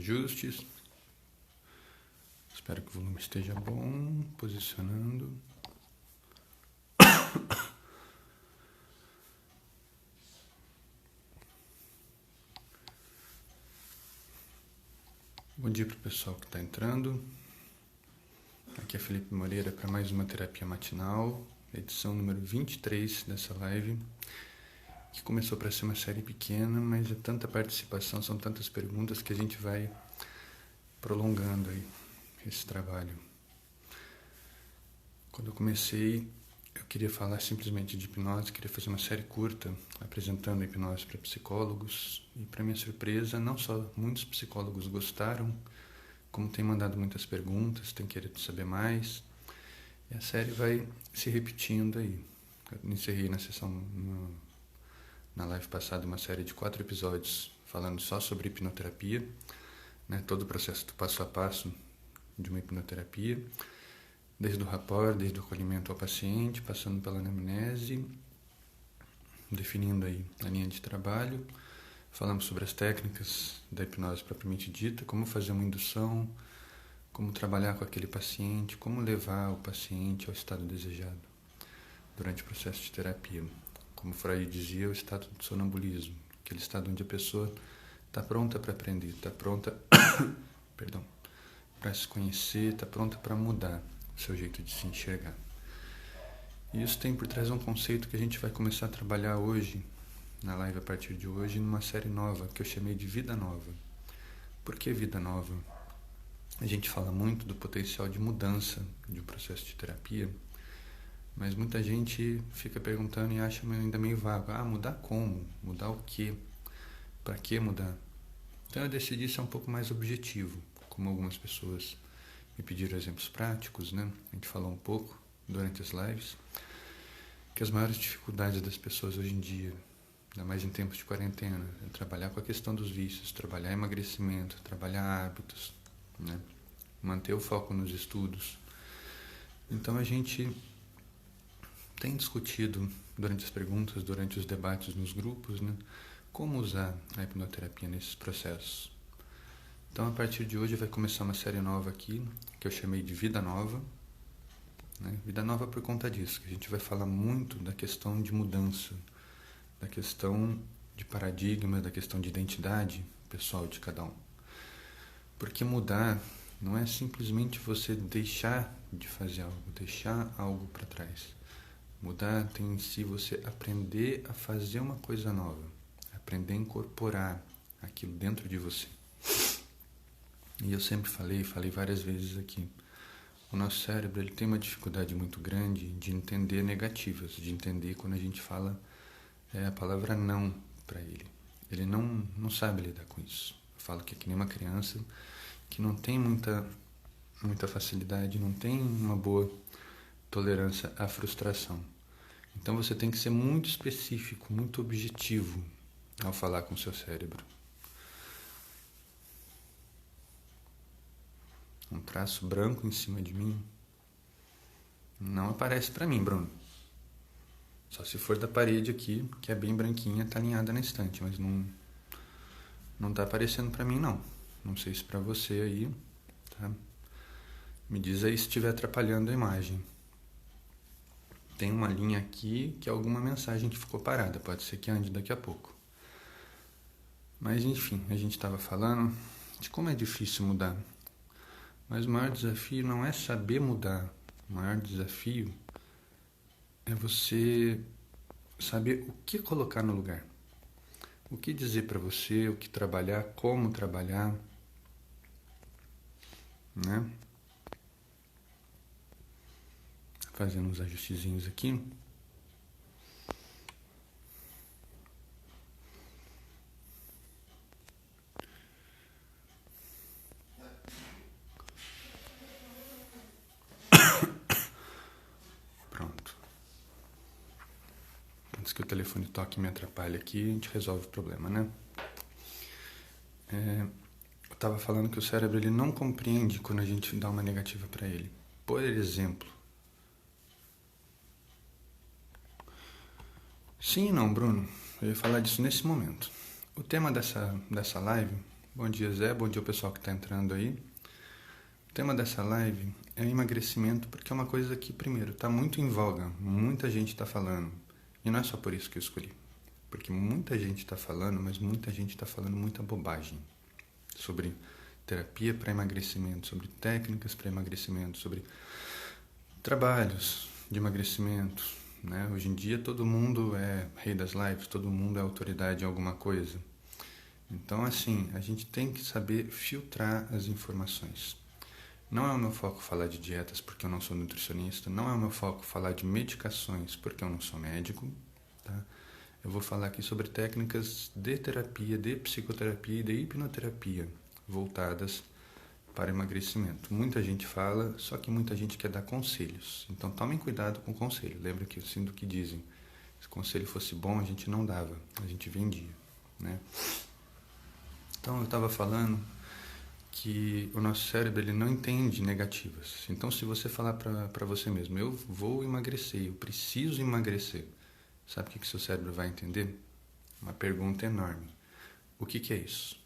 ajustes. Espero que o volume esteja bom. Posicionando. Bom dia para o pessoal que está entrando. Aqui é Felipe Moreira para mais uma terapia matinal, edição número 23 dessa live, que começou para ser uma série pequena, mas é tanta participação, são tantas perguntas que a gente vai prolongando aí esse trabalho. Quando eu comecei, eu queria falar simplesmente de hipnose, queria fazer uma série curta apresentando a hipnose para psicólogos, e para minha surpresa, não só muitos psicólogos gostaram, como tem mandado muitas perguntas, tem querido saber mais, e a série vai se repetindo aí. Eu encerrei na live passada uma série de 4 episódios falando só sobre hipnoterapia, né, todo o processo do passo a passo de uma hipnoterapia, desde o rapport, desde o acolhimento ao paciente, passando pela anamnese, definindo aí a linha de trabalho. Falamos sobre as técnicas da hipnose propriamente dita, como fazer uma indução, como trabalhar com aquele paciente, como levar o paciente ao estado desejado durante o processo de terapia. Como Freud dizia, o estado de sonambulismo, aquele estado onde a pessoa está pronta para aprender, está pronta para se conhecer, está pronta para mudar o seu jeito de se enxergar. E isso tem por trás um conceito que a gente vai começar a trabalhar hoje, na live a partir de hoje, numa série nova, que eu chamei de Vida Nova. Por que Vida Nova? A gente fala muito do potencial de mudança de um processo de terapia, mas muita gente fica perguntando e acha ainda meio vago. Mudar como? Mudar o quê? Para que mudar? Então eu decidi ser um pouco mais objetivo, como algumas pessoas me pediram exemplos práticos, né? A gente falou um pouco durante as lives, que as maiores dificuldades das pessoas hoje em dia, ainda mais em tempos de quarentena, é trabalhar com a questão dos vícios, trabalhar emagrecimento, trabalhar hábitos, né? Manter o foco nos estudos. Então a gente tem discutido durante as perguntas, durante os debates nos grupos, né, como usar a hipnoterapia nesses processos. Então a partir de hoje vai começar uma série nova aqui, que eu chamei de Vida Nova, né? Vida Nova por conta disso, que a gente vai falar muito da questão de mudança, da questão de paradigma, da questão de identidade pessoal de cada um. Porque mudar não é simplesmente você deixar de fazer algo, deixar algo para trás. Mudar tem em si você aprender a fazer uma coisa nova, aprender a incorporar aquilo dentro de você. E eu sempre falei várias vezes aqui, o nosso cérebro ele tem uma dificuldade muito grande de entender negativas, de entender quando a gente fala a palavra não para ele. Ele não sabe lidar com isso. Eu falo que é que nem uma criança que não tem muita facilidade, não tem uma boa tolerância à frustração. Então você tem que ser muito específico, muito objetivo ao falar com o seu cérebro. Um traço branco em cima de mim não aparece para mim, Bruno. Só se for da parede aqui, que é bem branquinha, tá alinhada na estante, mas não tá aparecendo para mim, não. Não sei se para você aí, tá? Me diz aí se estiver atrapalhando a imagem. Tem uma linha aqui que é alguma mensagem que ficou parada, pode ser que ande daqui a pouco. Mas enfim, a gente estava falando de como é difícil mudar. Mas o maior desafio não é saber mudar. O maior desafio é você saber o que colocar no lugar. O que dizer para você, o que trabalhar, como trabalhar, né? Fazendo uns ajustezinhos aqui. Pronto. Antes que o telefone toque e me atrapalhe aqui, a gente resolve o problema, né? Eu estava falando que o cérebro ele não compreende quando a gente dá uma negativa para ele. Por exemplo, sim e não, Bruno. Eu ia falar disso nesse momento. O tema dessa live Bom dia, Zé. Bom dia, o pessoal que está entrando aí. O tema dessa live é emagrecimento, porque é uma coisa que, primeiro, está muito em voga. Muita gente está falando. E não é só por isso que eu escolhi. Porque muita gente está falando, mas muita gente está falando muita bobagem. Sobre terapia para emagrecimento, sobre técnicas para emagrecimento, sobre trabalhos de emagrecimento, né? Hoje em dia todo mundo é rei das lives, todo mundo é autoridade em alguma coisa. Então, assim, a gente tem que saber filtrar as informações. Não é o meu foco falar de dietas porque eu não sou nutricionista, não é o meu foco falar de medicações porque eu não sou médico, tá? Eu vou falar aqui sobre técnicas de terapia, de psicoterapia e de hipnoterapia voltadas para emagrecimento. Muita gente fala, só que muita gente quer dar conselhos. Então tomem cuidado com o conselho. Lembra que assim do que dizem. Se o conselho fosse bom, a gente não dava, a gente vendia, né? Então eu estava falando que o nosso cérebro ele não entende negativas. Então se você falar para você mesmo, eu vou emagrecer, eu preciso emagrecer, sabe o que seu cérebro vai entender? Uma pergunta enorme. O que é isso?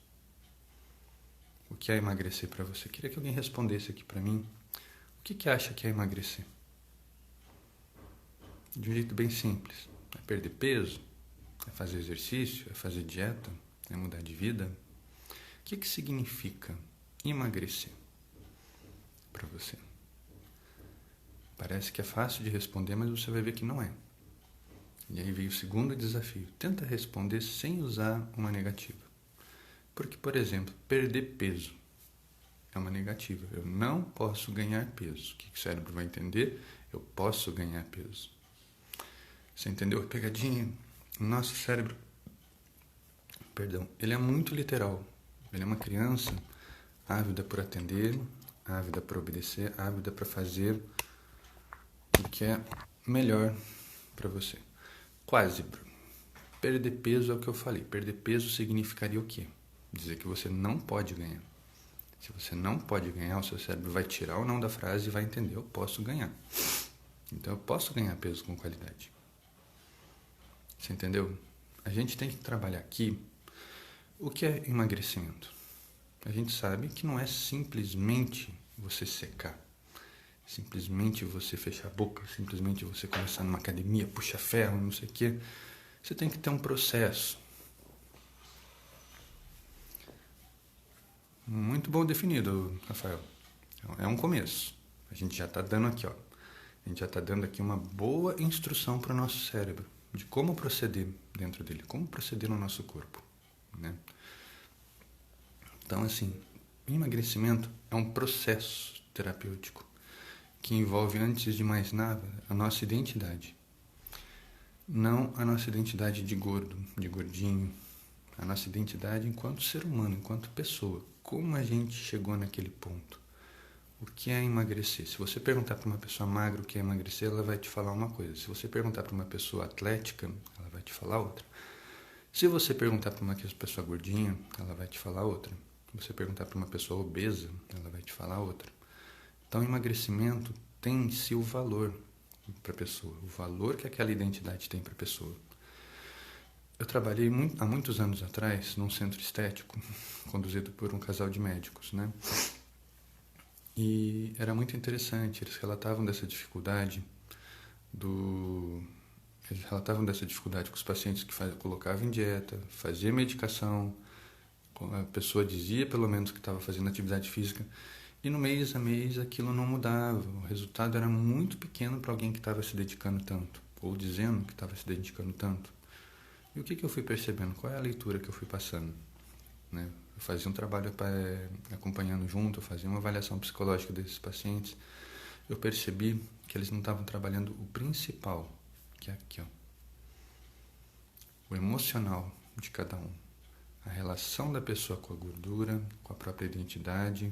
O que é emagrecer para você? Queria que alguém respondesse aqui para mim. O que acha que é emagrecer? De um jeito bem simples. É perder peso? É fazer exercício? É fazer dieta? É mudar de vida? O que significa emagrecer para você? Parece que é fácil de responder, mas você vai ver que não é. E aí veio o segundo desafio. Tenta responder sem usar uma negativa. Porque, por exemplo, perder peso é uma negativa. Eu não posso ganhar peso. O que o cérebro vai entender? Eu posso ganhar peso. Você entendeu a pegadinha? O nosso cérebro, ele é muito literal. Ele é uma criança ávida por atender, ávida por obedecer, ávida para fazer o que é melhor para você. Quase, Bruno. Perder peso é o que eu falei. Perder peso significaria o quê? Dizer que você não pode ganhar. Se você não pode ganhar, o seu cérebro vai tirar o não da frase e vai entender, eu posso ganhar. Então eu posso ganhar peso com qualidade. Você entendeu? A gente tem que trabalhar aqui o que é emagrecimento. A gente sabe que não é simplesmente você secar, simplesmente você fechar a boca, simplesmente você começar numa academia, puxar ferro, não sei o quê. Você tem que ter um processo. Muito bom definido, Rafael. É um começo. A gente já está dando aqui, ó. A gente já está dando aqui uma boa instrução para o nosso cérebro de como proceder dentro dele, como proceder no nosso corpo, né? Então, assim, emagrecimento é um processo terapêutico que envolve, antes de mais nada, a nossa identidade. Não a nossa identidade de gordo, de gordinho, a nossa identidade enquanto ser humano, enquanto pessoa. Como a gente chegou naquele ponto? O que é emagrecer? Se você perguntar para uma pessoa magra o que é emagrecer, ela vai te falar uma coisa. Se você perguntar para uma pessoa atlética, ela vai te falar outra. Se você perguntar para uma pessoa gordinha, ela vai te falar outra. Se você perguntar para uma pessoa obesa, ela vai te falar outra. Então, emagrecimento tem em si o valor para a pessoa, o valor que aquela identidade tem para a pessoa. Eu trabalhei há muitos anos atrás num centro estético, conduzido por um casal de médicos, né? E era muito interessante, eles relatavam dessa dificuldade com os pacientes que colocavam em dieta, fazia medicação, a pessoa dizia pelo menos que estava fazendo atividade física, e no mês a mês aquilo não mudava, o resultado era muito pequeno para alguém que estava se dedicando tanto, ou dizendo que estava se dedicando tanto. E o que eu fui percebendo? Qual é a leitura que eu fui passando? Né? Eu fazia um trabalho acompanhando junto, eu fazia uma avaliação psicológica desses pacientes. Eu percebi que eles não estavam trabalhando o principal, que é aqui, ó, o emocional de cada um. A relação da pessoa com a gordura, com a própria identidade.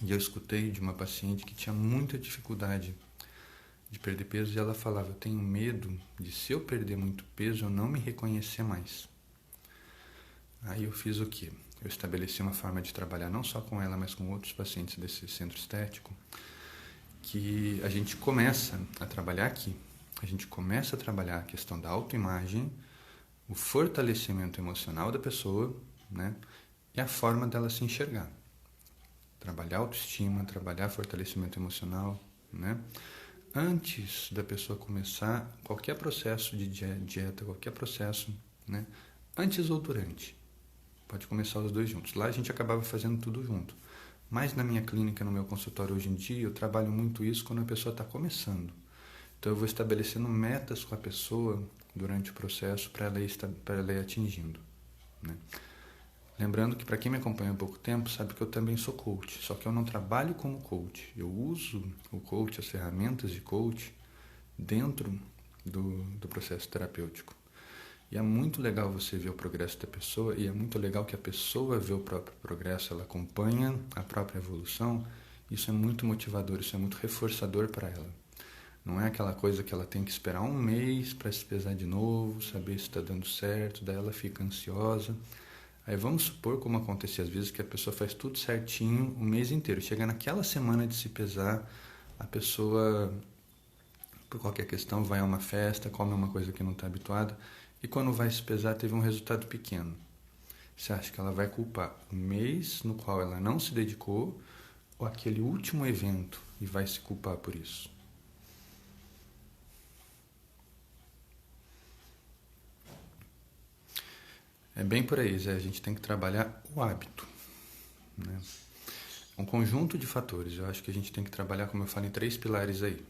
E eu escutei de uma paciente que tinha muita dificuldade de perder peso, e ela falava, eu tenho medo de, se eu perder muito peso, eu não me reconhecer mais. Aí eu fiz o quê? Eu estabeleci uma forma de trabalhar não só com ela, mas com outros pacientes desse centro estético, que a gente começa a trabalhar aqui. A gente começa a trabalhar a questão da autoimagem, o fortalecimento emocional da pessoa, né? e a forma dela se enxergar. Trabalhar autoestima, trabalhar fortalecimento emocional, né? Antes da pessoa começar qualquer processo de dieta, qualquer processo, né? Antes ou durante. Pode começar os dois juntos. Lá a gente acabava fazendo tudo junto. Mas na minha clínica, no meu consultório hoje em dia, eu trabalho muito isso quando a pessoa está começando. Então eu vou estabelecendo metas com a pessoa durante o processo para ela ir atingindo, né? Lembrando que para quem me acompanha há pouco tempo sabe que eu também sou coach, só que eu não trabalho como coach. Eu uso o coach, as ferramentas de coach dentro do processo terapêutico. E é muito legal você ver o progresso da pessoa e é muito legal que a pessoa vê o próprio progresso, ela acompanha a própria evolução. Isso é muito motivador, isso é muito reforçador para ela. Não é aquela coisa que ela tem que esperar um mês para se pesar de novo, saber se está dando certo, daí ela fica ansiosa. Aí vamos supor, como acontecia às vezes, que a pessoa faz tudo certinho o mês inteiro. Chega naquela semana de se pesar, a pessoa, por qualquer questão, vai a uma festa, come uma coisa que não está habituada, e quando vai se pesar teve um resultado pequeno. Você acha que ela vai culpar o mês no qual ela não se dedicou ou aquele último evento e vai se culpar por isso? É bem por aí, Zé. A gente tem que trabalhar o hábito, né? Um conjunto de fatores. Eu acho que a gente tem que trabalhar, como eu falo, em 3 pilares aí.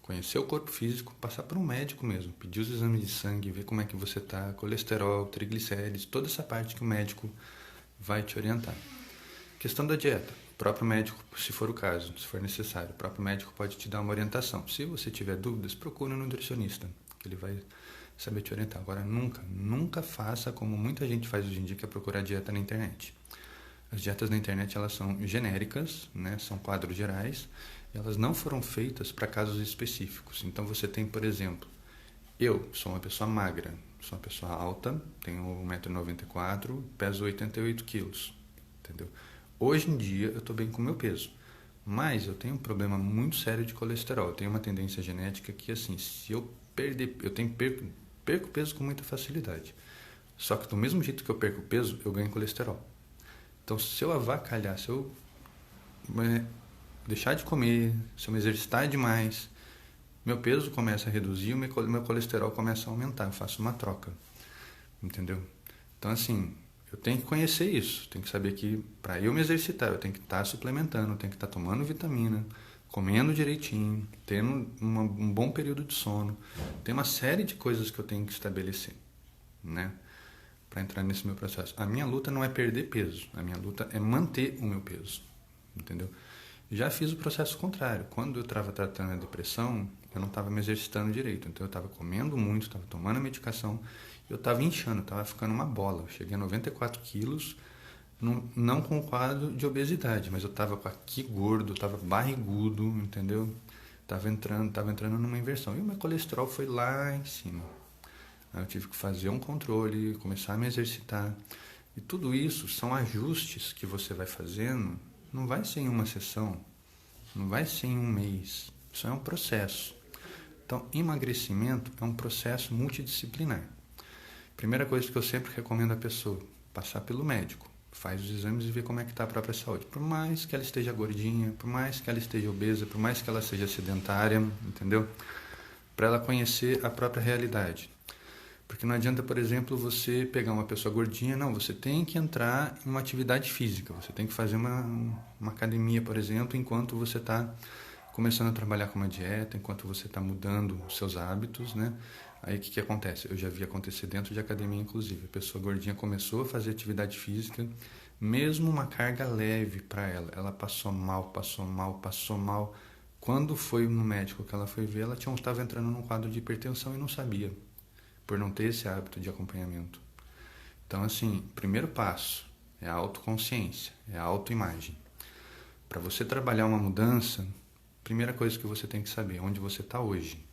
Conhecer o corpo físico, passar por um médico mesmo, pedir os exames de sangue, ver como é que você está, colesterol, triglicérides, toda essa parte que o médico vai te orientar. Questão da dieta. O próprio médico, se for o caso, se for necessário, o próprio médico pode te dar uma orientação. Se você tiver dúvidas, procure um nutricionista, que ele vai saber te orientar. Agora, nunca faça como muita gente faz hoje em dia, que é procurar dieta na internet. As dietas na internet, elas são genéricas, né? São quadros gerais, e elas não foram feitas para casos específicos. Então, você tem, por exemplo, eu sou uma pessoa magra, sou uma pessoa alta, tenho 1,94 m, peso 88 quilos, entendeu? Hoje em dia, eu estou bem com o meu peso, mas eu tenho um problema muito sério de colesterol. Eu tenho uma tendência genética que, assim, se eu perder, perco peso com muita facilidade. Só que do mesmo jeito que eu perco peso, eu ganho colesterol. Então, se eu avacalhar, se eu deixar de comer, se eu me exercitar demais, meu peso começa a reduzir, o meu colesterol começa a aumentar. Eu faço uma troca, entendeu? Então, assim, eu tenho que conhecer isso. Tenho que saber que para eu me exercitar, eu tenho que estar suplementando, eu tenho que estar tomando vitamina, comendo direitinho, tendo um bom período de sono. Tem uma série de coisas que eu tenho que estabelecer, né? Para entrar nesse meu processo. A minha luta não é perder peso, a minha luta é manter o meu peso, entendeu? Já fiz o processo contrário. Quando eu estava tratando a depressão, eu não estava me exercitando direito, então eu estava comendo muito, estava tomando a medicação, eu estava inchando, estava ficando uma bola. Eu cheguei a 94 quilos, não com o quadro de obesidade, mas eu estava aqui gordo, estava barrigudo, entendeu? Estava entrando numa inversão. E o meu colesterol foi lá em cima. Aí eu tive que fazer um controle, começar a me exercitar. E tudo isso são ajustes que você vai fazendo. Não vai ser em uma sessão, não vai ser em um mês. Isso é um processo. Então, emagrecimento é um processo multidisciplinar. Primeira coisa que eu sempre recomendo à pessoa, passar pelo médico. Faz os exames e vê como é que está a própria saúde. Por mais que ela esteja gordinha, por mais que ela esteja obesa, por mais que ela seja sedentária, entendeu? Para ela conhecer a própria realidade. Porque não adianta, por exemplo, você pegar uma pessoa gordinha, não, você tem que entrar em uma atividade física, você tem que fazer uma academia, por exemplo, enquanto você está começando a trabalhar com uma dieta, enquanto você está mudando os seus hábitos, né? Aí o que acontece? Eu já vi acontecer dentro de academia, inclusive. A pessoa gordinha começou a fazer atividade física, mesmo uma carga leve para ela. Ela passou mal. Quando foi no médico que ela foi ver, ela estava entrando num quadro de hipertensão e não sabia, por não ter esse hábito de acompanhamento. Então, assim, primeiro passo é a autoconsciência, é a autoimagem. Para você trabalhar uma mudança, primeira coisa que você tem que saber é onde você está hoje.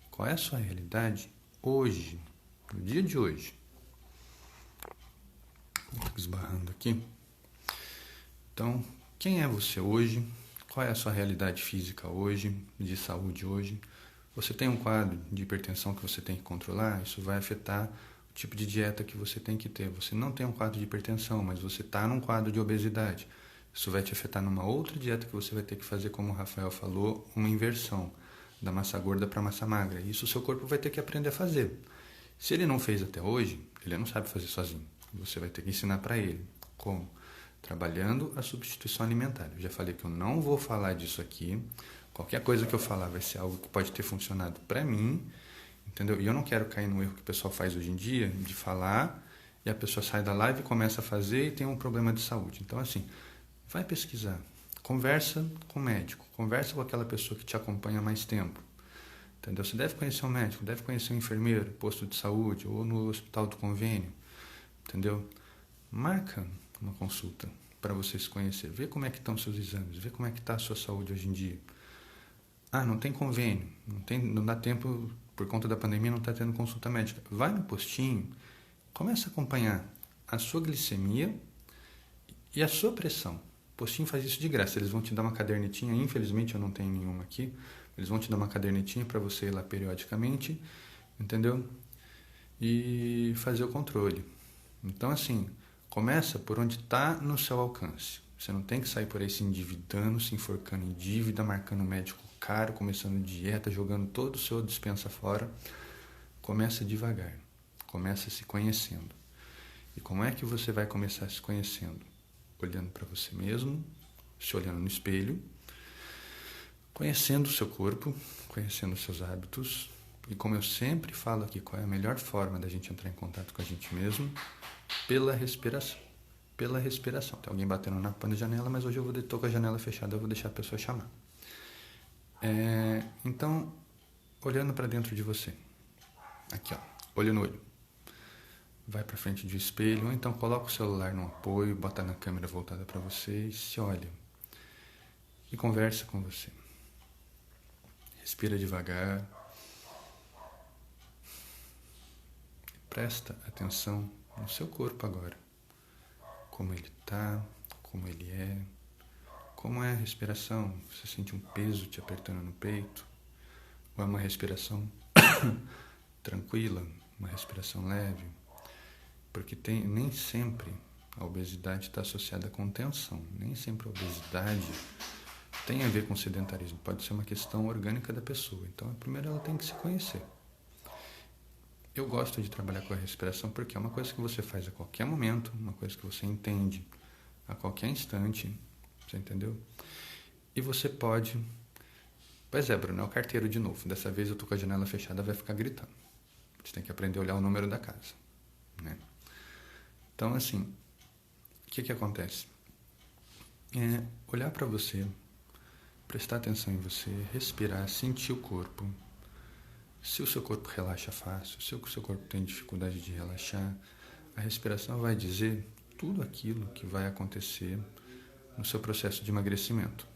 Qual é a sua realidade hoje, no dia de hoje? Estou esbarrando aqui. Então, quem é você hoje? Qual é a sua realidade física hoje, de saúde hoje? Você tem um quadro de hipertensão que você tem que controlar? Isso vai afetar o tipo de dieta que você tem que ter. Você não tem um quadro de hipertensão, mas você está num quadro de obesidade. Isso vai te afetar numa outra dieta que você vai ter que fazer, como o Rafael falou, uma inversão da massa gorda para massa magra. Isso o seu corpo vai ter que aprender a fazer. Se ele não fez até hoje, ele não sabe fazer sozinho. Você vai ter que ensinar para ele. Como? Trabalhando a substituição alimentar. Eu já falei que eu não vou falar disso aqui. Qualquer coisa que eu falar vai ser algo que pode ter funcionado para mim, entendeu? E eu não quero cair no erro que o pessoal faz hoje em dia, de falar, e a pessoa sai da live e começa a fazer e tem um problema de saúde. Então, assim, vai pesquisar. Conversa com o médico. Conversa com aquela pessoa que te acompanha há mais tempo. Entendeu? Você deve conhecer um médico, deve conhecer um enfermeiro, posto de saúde ou no hospital do convênio. Entendeu? Marca uma consulta para você se conhecer. Vê como é que estão seus exames, vê como é que está a sua saúde hoje em dia. Ah, não tem convênio, não dá tempo, por conta da pandemia não está tendo consulta médica. Vai no postinho, começa a acompanhar a sua glicemia e a sua pressão. O postinho faz isso de graça, eles vão te dar uma cadernetinha, infelizmente eu não tenho nenhuma aqui, eles vão te dar uma cadernetinha para você ir lá periodicamente, entendeu? E fazer o controle. Então, assim, começa por onde está no seu alcance. Você não tem que sair por aí se endividando, se enforcando em dívida, marcando médico caro, começando dieta, jogando todo o seu dispensa fora. Começa devagar. Começa se conhecendo. E como é que você vai começar se conhecendo? Olhando para você mesmo, se olhando no espelho, conhecendo o seu corpo, conhecendo os seus hábitos. E como eu sempre falo aqui, qual é a melhor forma da gente entrar em contato com a gente mesmo? Pela respiração. Pela respiração. Tem alguém batendo na janela, mas hoje eu tô com a janela fechada, eu vou deixar a pessoa chamar. Então, olhando para dentro de você. Aqui, ó, olho no olho. Vai para frente do espelho, ou então coloca o celular no apoio, bota na câmera voltada para você e se olha. E conversa com você. Respira devagar. Presta atenção no seu corpo agora. Como ele está, como ele é. Como é a respiração? Você sente um peso te apertando no peito? Ou é uma respiração tranquila, uma respiração leve? Porque nem sempre a obesidade está associada com tensão. Nem sempre a obesidade tem a ver com sedentarismo. Pode ser uma questão orgânica da pessoa. Então, primeiro ela tem que se conhecer. Eu gosto de trabalhar com a respiração porque é uma coisa que você faz a qualquer momento, uma coisa que você entende a qualquer instante. Você entendeu? E você pode... Pois é, Bruno, é o carteiro de novo. Dessa vez eu tô com a janela fechada, vai ficar gritando. Você tem que aprender a olhar o número da casa, né? Então, assim, o que acontece? Olhar para você, prestar atenção em você, respirar, sentir o corpo. Se o seu corpo relaxa fácil, se o seu corpo tem dificuldade de relaxar, a respiração vai dizer tudo aquilo que vai acontecer no seu processo de emagrecimento.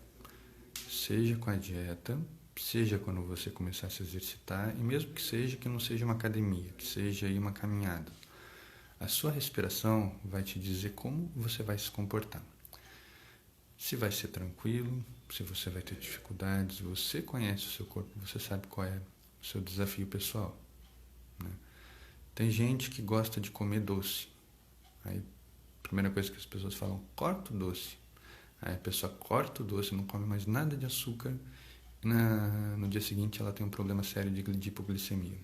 Seja com a dieta, seja quando você começar a se exercitar, e mesmo que não seja uma academia, que seja aí uma caminhada. A sua respiração vai te dizer como você vai se comportar. Se vai ser tranquilo, se você vai ter dificuldades, você conhece o seu corpo, você sabe qual é o seu desafio pessoal, né? Tem gente que gosta de comer doce. Aí, a primeira coisa que as pessoas falam, corta o doce. Aí a pessoa corta o doce, não come mais nada de açúcar. No dia seguinte ela tem um problema sério de hipoglicemia.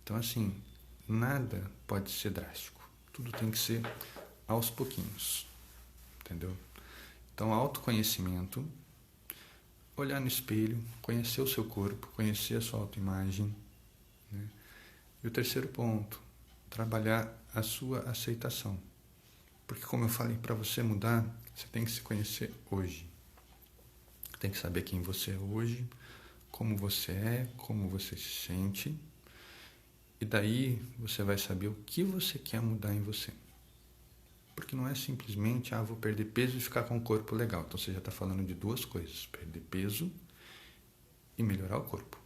Então, assim, nada pode ser drástico. Tudo tem que ser aos pouquinhos. Entendeu? Então, autoconhecimento, olhar no espelho, conhecer o seu corpo, conhecer a sua autoimagem, né? E o terceiro ponto, trabalhar a sua aceitação. Porque, como eu falei, para você mudar, você tem que se conhecer hoje. Tem que saber quem você é hoje, como você é, como você se sente. E daí você vai saber o que você quer mudar em você. Porque não é simplesmente, vou perder peso e ficar com um corpo legal. Então você já está falando de duas coisas, perder peso e melhorar o corpo.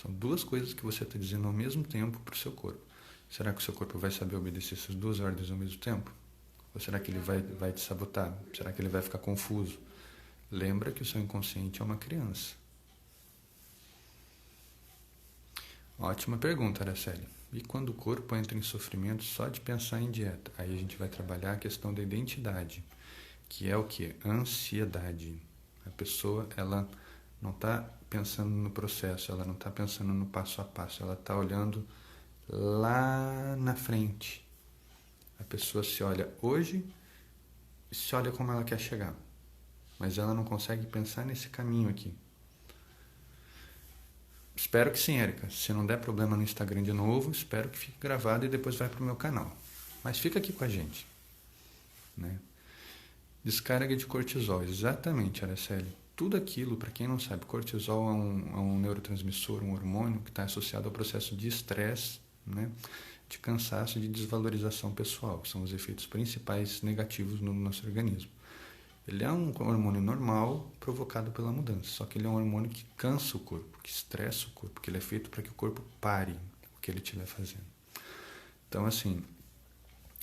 São duas coisas que você está dizendo ao mesmo tempo para o seu corpo. Será que o seu corpo vai saber obedecer essas duas ordens ao mesmo tempo? Ou será que ele vai te sabotar? Será que ele vai ficar confuso? Lembra que o seu inconsciente é uma criança. Ótima pergunta, Araceli. E quando o corpo entra em sofrimento só de pensar em dieta, aí a gente vai trabalhar a questão da identidade, que é o quê? Ansiedade. A pessoa, ela não está pensando no processo, ela não está pensando no passo a passo, ela está olhando lá na frente. A pessoa se olha hoje e se olha como ela quer chegar, mas ela não consegue pensar nesse caminho aqui. Espero que sim, Érica. Se não der problema no Instagram de novo, espero que fique gravado e depois vai para o meu canal. Mas fica aqui com a gente, né? Descarga de cortisol, exatamente, Araceli. Tudo aquilo, para quem não sabe, cortisol é um neurotransmissor, um hormônio que está associado ao processo de estresse, né? De cansaço e de desvalorização pessoal, que são os efeitos principais negativos no nosso organismo. Ele é um hormônio normal provocado pela mudança, só que ele é um hormônio que cansa o corpo, que estressa o corpo, que ele é feito para que o corpo pare o que ele estiver fazendo. Então, assim,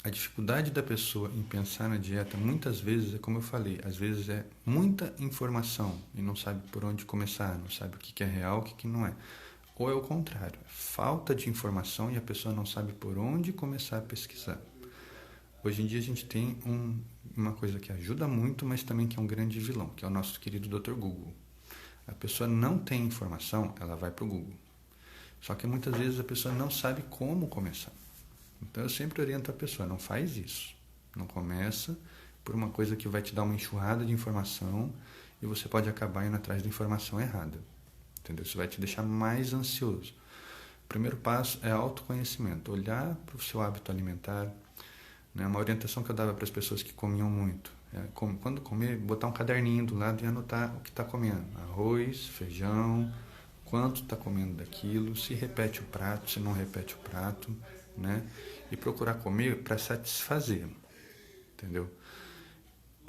a dificuldade da pessoa em pensar na dieta, muitas vezes, é como eu falei, às vezes é muita informação e não sabe por onde começar, não sabe o que é real, o que não é. Ou é o contrário, falta de informação e a pessoa não sabe por onde começar a pesquisar. Hoje em dia a gente tem uma coisa que ajuda muito, mas também que é um grande vilão, que é o nosso querido Dr. Google. A pessoa não tem informação, ela vai para o Google. Só que muitas vezes a pessoa não sabe como começar. Então eu sempre oriento a pessoa, não faz isso. Não começa por uma coisa que vai te dar uma enxurrada de informação e você pode acabar indo atrás da informação errada. Entendeu? Isso vai te deixar mais ansioso. O primeiro passo é autoconhecimento, olhar para o seu hábito alimentar. Uma orientação que eu dava para as pessoas que comiam muito. Quando comer, botar um caderninho do lado e anotar o que está comendo. Arroz, feijão, quanto está comendo daquilo, se repete o prato, se não repete o prato, né? E procurar comer para satisfazer, entendeu?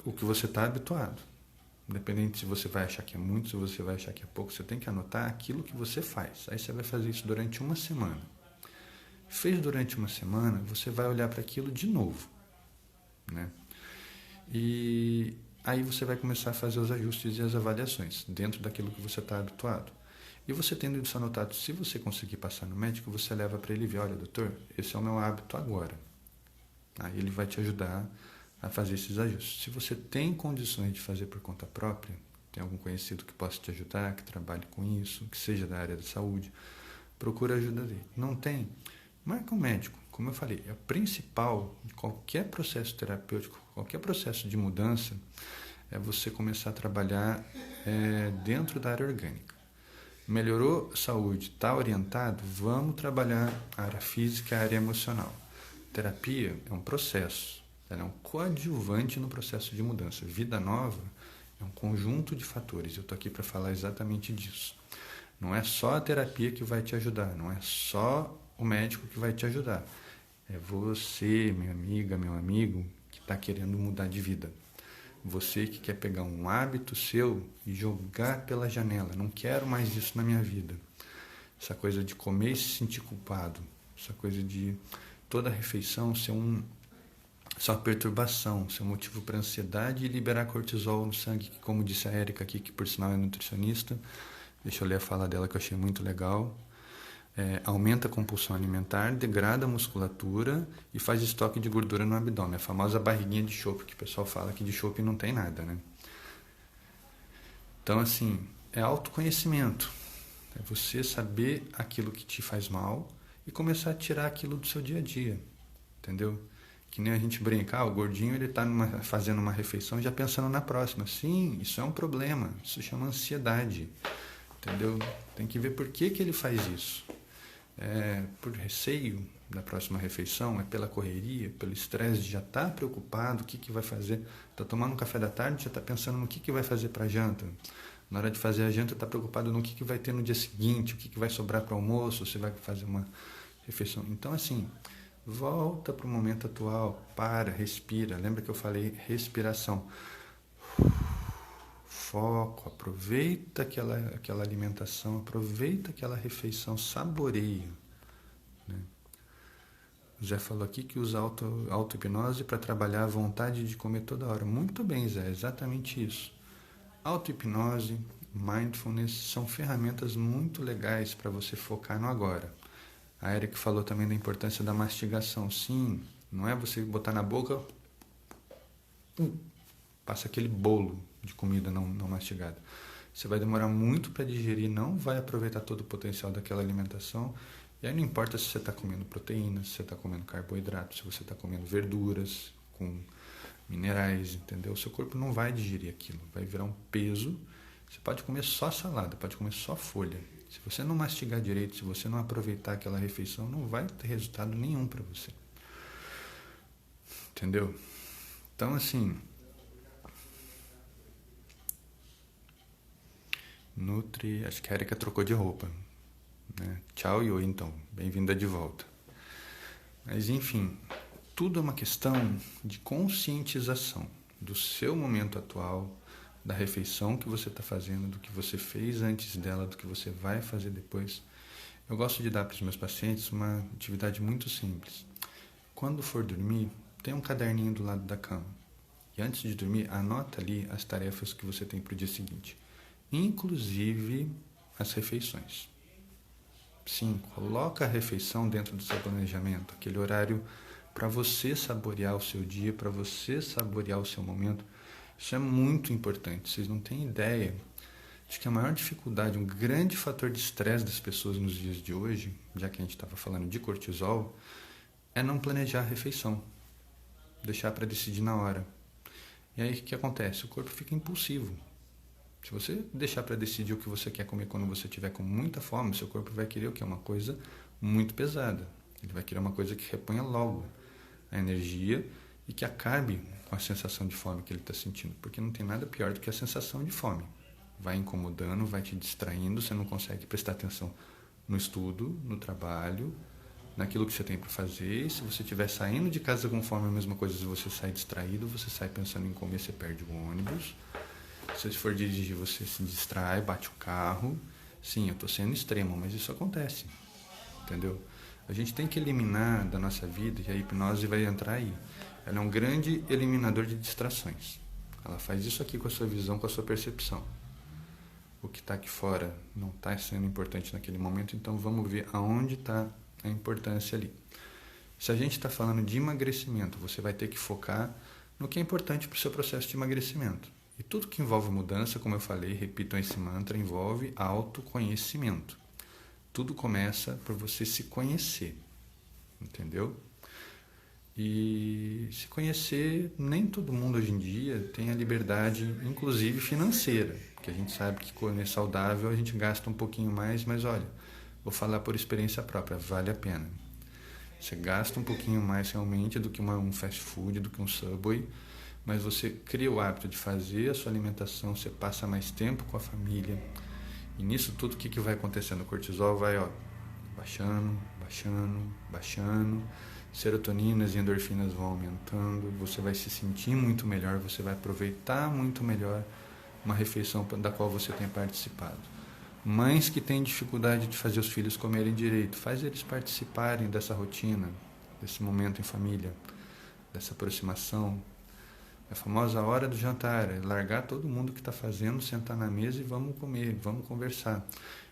O que você está habituado. Independente se você vai achar que é muito, se você vai achar que é pouco, você tem que anotar aquilo que você faz. Aí você vai fazer isso durante uma semana. Fez durante uma semana, você vai olhar para aquilo de novo, né? E aí você vai começar a fazer os ajustes e as avaliações dentro daquilo que você está habituado. E você tendo isso anotado, se você conseguir passar no médico, você leva para ele e vê, olha, doutor, esse é o meu hábito agora. Aí ele vai te ajudar a fazer esses ajustes. Se você tem condições de fazer por conta própria, tem algum conhecido que possa te ajudar, que trabalhe com isso, que seja da área da saúde, procura a ajuda dele. Não tem? Marca um médico. Como eu falei, o principal de qualquer processo terapêutico, qualquer processo de mudança, é você começar a trabalhar dentro da área orgânica. Melhorou a saúde, está orientado? Vamos trabalhar a área física e a área emocional. Terapia é um processo, ela é um coadjuvante no processo de mudança. Vida nova é um conjunto de fatores. Eu estou aqui para falar exatamente disso. Não é só a terapia que vai te ajudar, não é só o médico que vai te ajudar. É você, minha amiga, meu amigo, que está querendo mudar de vida. Você que quer pegar um hábito seu e jogar pela janela. Não quero mais isso na minha vida. Essa coisa de comer e se sentir culpado. Essa coisa de toda refeição ser uma perturbação, ser um motivo para ansiedade e liberar cortisol no sangue, que, como disse a Érica aqui, que por sinal é nutricionista. Deixa eu ler a fala dela que eu achei muito legal. Aumenta a compulsão alimentar, degrada a musculatura e faz estoque de gordura no abdômen. A famosa barriguinha de chope, que o pessoal fala que de chope não tem nada, né? Então, assim, é autoconhecimento. É você saber aquilo que te faz mal e começar a tirar aquilo do seu dia a dia, entendeu? Que nem a gente brinca, o gordinho ele está fazendo uma refeição já pensando na próxima. Sim, isso é um problema, isso chama ansiedade, entendeu? Tem que ver por que ele faz isso. É por receio da próxima refeição, é pela correria, pelo estresse de já estar preocupado, o que vai fazer. Está tomando um café da tarde, já está pensando no que vai fazer para a janta. Na hora de fazer a janta, está preocupado no que vai ter no dia seguinte, o que vai sobrar para o almoço, se vai fazer uma refeição. Então, assim, volta para o momento atual, respira. Lembra que eu falei respiração? Foco, aproveita aquela alimentação, aproveita aquela refeição, saboreia. Né? O Zé falou aqui que usa auto-hipnose para trabalhar a vontade de comer toda hora. Muito bem, Zé, exatamente isso. Auto-hipnose, mindfulness são ferramentas muito legais para você focar no agora. A Eric falou também da importância da mastigação. Sim, não é você botar na boca, passa aquele bolo de comida não mastigada. Você vai demorar muito para digerir, não vai aproveitar todo o potencial daquela alimentação. E aí não importa se você está comendo proteínas, se você está comendo carboidrato, se você está comendo verduras com minerais, entendeu? O seu corpo não vai digerir aquilo, vai virar um peso. Você pode comer só salada, pode comer só folha. Se você não mastigar direito, se você não aproveitar aquela refeição, não vai ter resultado nenhum para você. Entendeu? Então, assim, Nutri, acho que a Erika trocou de roupa, né? Tchau, Oi, então, bem-vinda de volta. Mas, enfim, tudo é uma questão de conscientização do seu momento atual, da refeição que você está fazendo, do que você fez antes dela, do que você vai fazer depois. Eu gosto de dar para os meus pacientes uma atividade muito simples. Quando for dormir, tem um caderninho do lado da cama. E antes de dormir, anota ali as tarefas que você tem para o dia seguinte, inclusive as refeições. Sim, coloca a refeição dentro do seu planejamento, aquele horário para você saborear o seu dia, para você saborear o seu momento. Isso é muito importante, vocês não têm ideia. Acho que a maior dificuldade, um grande fator de estresse das pessoas nos dias de hoje, já que a gente estava falando de cortisol, é não planejar a refeição, deixar para decidir na hora. E aí o que acontece? O corpo fica impulsivo. Se você deixar para decidir o que você quer comer quando você estiver com muita fome, seu corpo vai querer o quê? Uma coisa muito pesada. Ele vai querer uma coisa que reponha logo a energia e que acabe com a sensação de fome que ele está sentindo. Porque não tem nada pior do que a sensação de fome. Vai incomodando, vai te distraindo, você não consegue prestar atenção no estudo, no trabalho, naquilo que você tem para fazer. E se você estiver saindo de casa com fome, a mesma coisa, se você sai distraído, você sai pensando em comer, você perde o ônibus. Se você for dirigir, você se distrai, bate o carro. Sim, eu estou sendo extremo, mas isso acontece, entendeu? A gente tem que eliminar da nossa vida, e a hipnose vai entrar aí. Ela é um grande eliminador de distrações. Ela faz isso aqui com a sua visão, com a sua percepção. O que está aqui fora não está sendo importante naquele momento, então vamos ver aonde está a importância ali. Se a gente está falando de emagrecimento, você vai ter que focar no que é importante para o seu processo de emagrecimento. E tudo que envolve mudança, como eu falei, repitam esse mantra, envolve autoconhecimento. Tudo começa por você se conhecer, entendeu? E se conhecer, nem todo mundo hoje em dia tem a liberdade, inclusive financeira, porque a gente sabe que comer saudável a gente gasta um pouquinho mais, mas olha, vou falar por experiência própria, vale a pena. Você gasta um pouquinho mais realmente do que um fast food, do que um Subway, mas você cria o hábito de fazer a sua alimentação, você passa mais tempo com a família. E nisso tudo, o que vai acontecendo? O cortisol vai baixando, serotoninas e endorfinas vão aumentando, você vai se sentir muito melhor, você vai aproveitar muito melhor uma refeição da qual você tem participado. Mães que têm dificuldade de fazer os filhos comerem direito, faz eles participarem dessa rotina, desse momento em família, dessa aproximação. A famosa hora do jantar, é largar todo mundo que está fazendo, sentar na mesa e vamos comer, vamos conversar.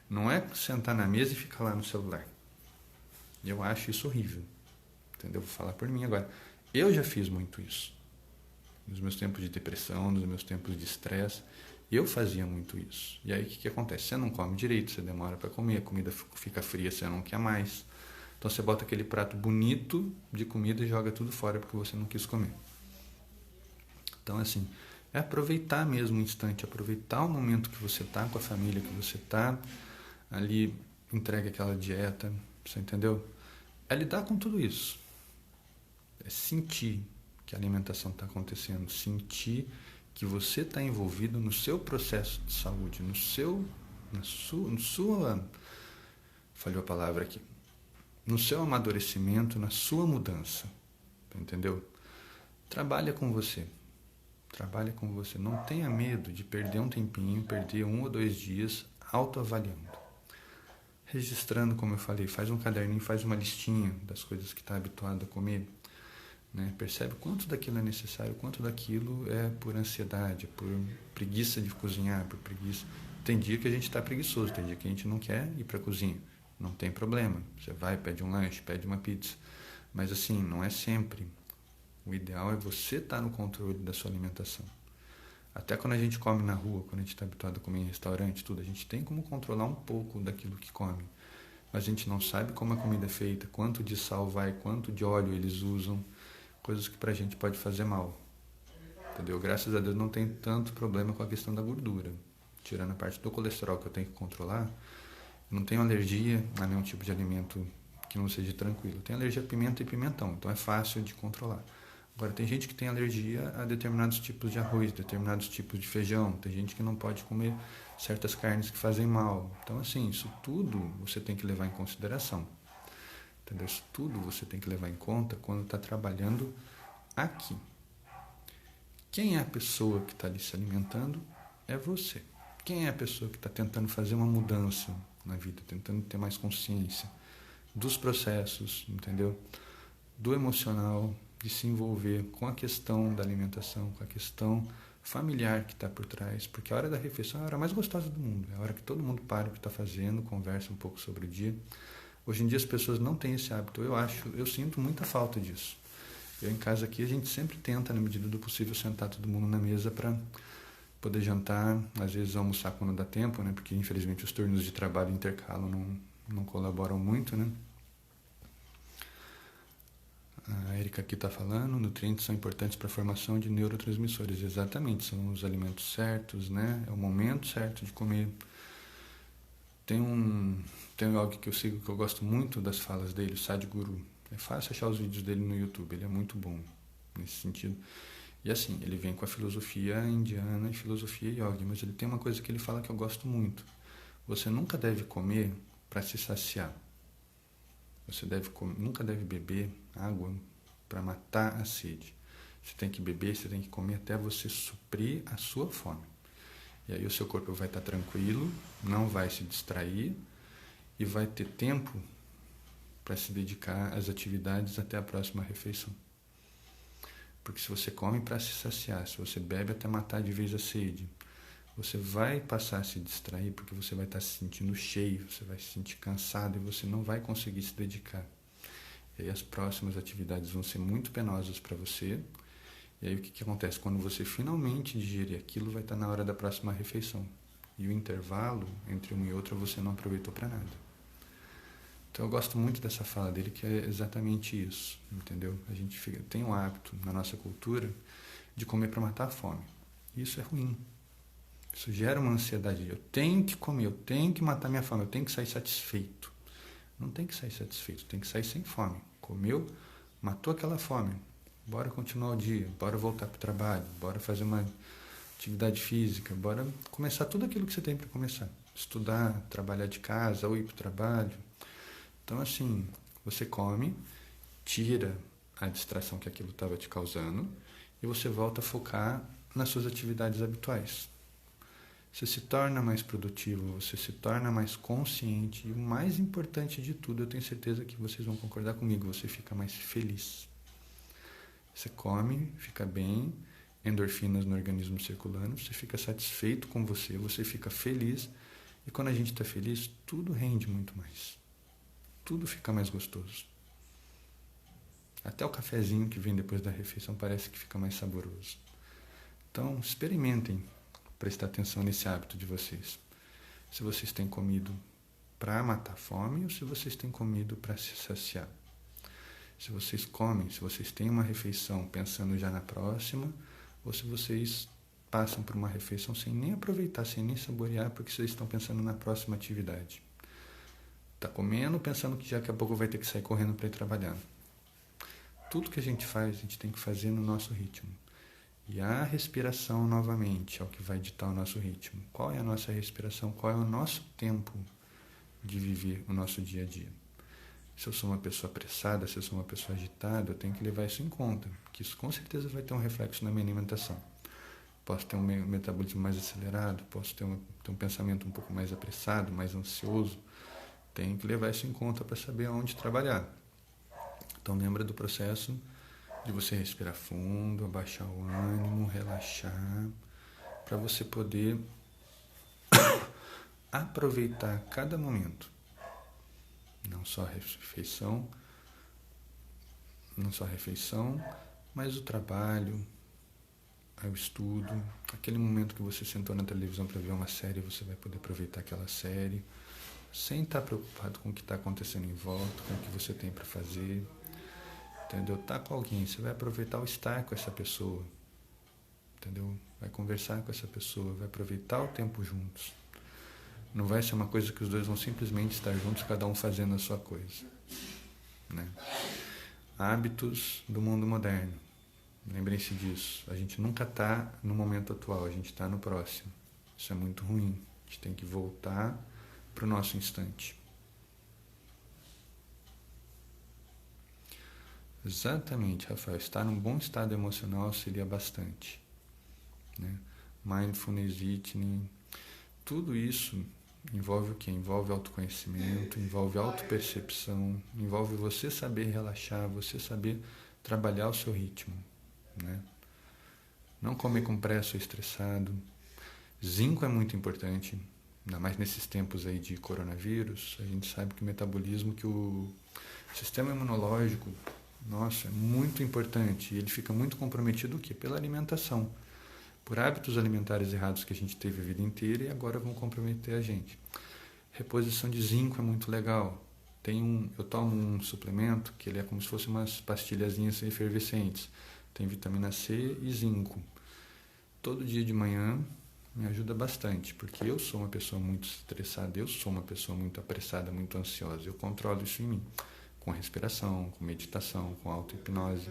Não é sentar na mesa e ficar lá no celular. Eu acho isso horrível. Entendeu? Vou falar por mim agora. Eu já fiz muito isso. Nos meus tempos de depressão, nos meus tempos de estresse, eu fazia muito isso. E aí o que acontece? Você não come direito, você demora para comer, a comida fica fria, você não quer mais. Então você bota aquele prato bonito de comida e joga tudo fora porque você não quis comer. Então, assim, é aproveitar mesmo o instante, aproveitar o momento que você está com a família, que você está ali, entrega aquela dieta, você entendeu? É lidar com tudo isso. É sentir que a alimentação está acontecendo, sentir que você está envolvido no seu processo de saúde, falhou a palavra aqui, no seu amadurecimento, na sua mudança, entendeu? Trabalha com você. Não tenha medo de perder um tempinho, perder 1 ou 2 dias autoavaliando. Registrando, como eu falei, faz um caderninho, faz uma listinha das coisas que está habituado a comer. Né? Percebe quanto daquilo é necessário, quanto daquilo é por ansiedade, por preguiça de cozinhar, por preguiça. Tem dia que a gente está preguiçoso, tem dia que a gente não quer ir para a cozinha. Não tem problema. Você vai, pede um lanche, pede uma pizza. Mas assim, não é sempre. O ideal é você estar no controle da sua alimentação. Até quando a gente come na rua, quando a gente está habituado a comer em restaurante, tudo, a gente tem como controlar um pouco daquilo que come. Mas a gente não sabe como a comida é feita, quanto de sal vai, quanto de óleo eles usam, coisas que pra gente pode fazer mal. Entendeu? Graças a Deus não tem tanto problema com a questão da gordura. Tirando a parte do colesterol que eu tenho que controlar, eu não tenho alergia a nenhum tipo de alimento que não seja tranquilo. Eu tenho alergia a pimenta e pimentão, então é fácil de controlar. Agora, tem gente que tem alergia a determinados tipos de arroz, determinados tipos de feijão. Tem gente que não pode comer certas carnes que fazem mal. Então, assim, isso tudo você tem que levar em consideração. Entendeu? Isso tudo você tem que levar em conta quando está trabalhando aqui. Quem é a pessoa que está ali se alimentando é você. Quem é a pessoa que está tentando fazer uma mudança na vida, tentando ter mais consciência dos processos, entendeu? Do emocional, de se envolver com a questão da alimentação, com a questão familiar que está por trás, porque a hora da refeição é a hora mais gostosa do mundo, é a hora que todo mundo para o que está fazendo, conversa um pouco sobre o dia. Hoje em dia as pessoas não têm esse hábito, eu sinto muita falta disso. Eu em casa aqui a gente sempre tenta, na medida do possível, sentar todo mundo na mesa para poder jantar, às vezes almoçar quando dá tempo, né? Porque infelizmente os turnos de trabalho intercalo não colaboram muito, né? A Erika aqui está falando, nutrientes são importantes para a formação de neurotransmissores. Exatamente, são os alimentos certos, né? É o momento certo de comer. Tem algo que eu sigo que eu gosto muito das falas dele, o Sadhguru. É fácil achar os vídeos dele no YouTube, ele é muito bom nesse sentido. E assim, ele vem com a filosofia indiana e filosofia yogi, mas ele tem uma coisa que ele fala que eu gosto muito. Você nunca deve comer para se saciar. Você nunca deve beber água para matar a sede. Você tem que beber, você tem que comer até você suprir a sua fome. E aí o seu corpo vai estar tranquilo, não vai se distrair e vai ter tempo para se dedicar às atividades até a próxima refeição. Porque se você come para se saciar, se você bebe até matar de vez a sede, você vai passar a se distrair porque você vai estar se sentindo cheio, você vai se sentir cansado e você não vai conseguir se dedicar. E aí as próximas atividades vão ser muito penosas para você. E aí o que acontece? Quando você finalmente digerir aquilo, vai estar na hora da próxima refeição. E o intervalo entre uma e outra você não aproveitou para nada. Então eu gosto muito dessa fala dele, que é exatamente isso, entendeu? A gente tem um hábito na nossa cultura de comer para matar a fome. Isso é ruim. Isso gera uma ansiedade. Eu tenho que comer, eu tenho que matar minha fome, eu tenho que sair satisfeito. Não tem que sair satisfeito, tem que sair sem fome. Comeu, matou aquela fome. Bora continuar o dia, bora voltar para o trabalho, bora fazer uma atividade física, bora começar tudo aquilo que você tem para começar. Estudar, trabalhar de casa ou ir para o trabalho. Então, assim, você come, tira a distração que aquilo estava te causando e você volta a focar nas suas atividades habituais. Você se torna mais produtivo, você se torna mais consciente e o mais importante de tudo, eu tenho certeza que vocês vão concordar comigo, você fica mais feliz. Você come, fica bem, endorfinas no organismo circulando, você fica satisfeito com você fica feliz e quando a gente está feliz, tudo rende muito mais. Tudo fica mais gostoso. Até o cafezinho que vem depois da refeição parece que fica mais saboroso. Então, experimentem prestar atenção nesse hábito de vocês. Se vocês têm comido para matar fome ou se vocês têm comido para se saciar. Se vocês comem, se vocês têm uma refeição pensando já na próxima, ou se vocês passam por uma refeição sem nem aproveitar, sem nem saborear, porque vocês estão pensando na próxima atividade. Está comendo, pensando que daqui a pouco vai ter que sair correndo para ir trabalhar. Tudo que a gente faz, a gente tem que fazer no nosso ritmo. E a respiração, novamente, é o que vai ditar o nosso ritmo. Qual é a nossa respiração? Qual é o nosso tempo de viver o nosso dia a dia? Se eu sou uma pessoa apressada, se eu sou uma pessoa agitada, eu tenho que levar isso em conta, que isso com certeza vai ter um reflexo na minha alimentação. Posso ter um metabolismo mais acelerado, posso ter um pensamento um pouco mais apressado, mais ansioso. Tenho que levar isso em conta para saber aonde trabalhar. Então lembra do processo de você respirar fundo, abaixar o ânimo, relaxar, para você poder aproveitar cada momento. só a refeição, mas o trabalho, o estudo, aquele momento que você sentou na televisão para ver uma série, você vai poder aproveitar aquela série, sem estar preocupado com o que está acontecendo em volta, com o que você tem para fazer, entendeu? Tá com alguém, você vai aproveitar o estar com essa pessoa, entendeu? Vai conversar com essa pessoa, vai aproveitar o tempo juntos. Não vai ser uma coisa que os dois vão simplesmente estar juntos, cada um fazendo a sua coisa, né? Hábitos do mundo moderno. Lembrem-se disso. A gente nunca está no momento atual, a gente está no próximo. Isso é muito ruim. A gente tem que voltar para o nosso instante. Exatamente, Rafael. Estar num bom estado emocional auxilia bastante, né? Mindfulness, eating, tudo isso envolve o quê? Envolve autoconhecimento, envolve autopercepção, envolve você saber relaxar, você saber trabalhar o seu ritmo, né? Não comer com pressa ou estressado. Zinco é muito importante, ainda mais nesses tempos aí de coronavírus. A gente sabe que o metabolismo, que o sistema imunológico, nossa, é muito importante. E ele fica muito comprometido o quê? Pela alimentação. Por hábitos alimentares errados que a gente teve a vida inteira e agora vão comprometer a gente. Reposição de zinco é muito legal. Eu tomo um suplemento que ele é como se fosse umas pastilhazinhas efervescentes. Tem vitamina C e zinco. Todo dia de manhã me ajuda bastante, porque eu sou uma pessoa muito estressada, eu sou uma pessoa muito apressada, muito ansiosa. Eu controlo isso em mim, com respiração, com meditação, com auto-hipnose.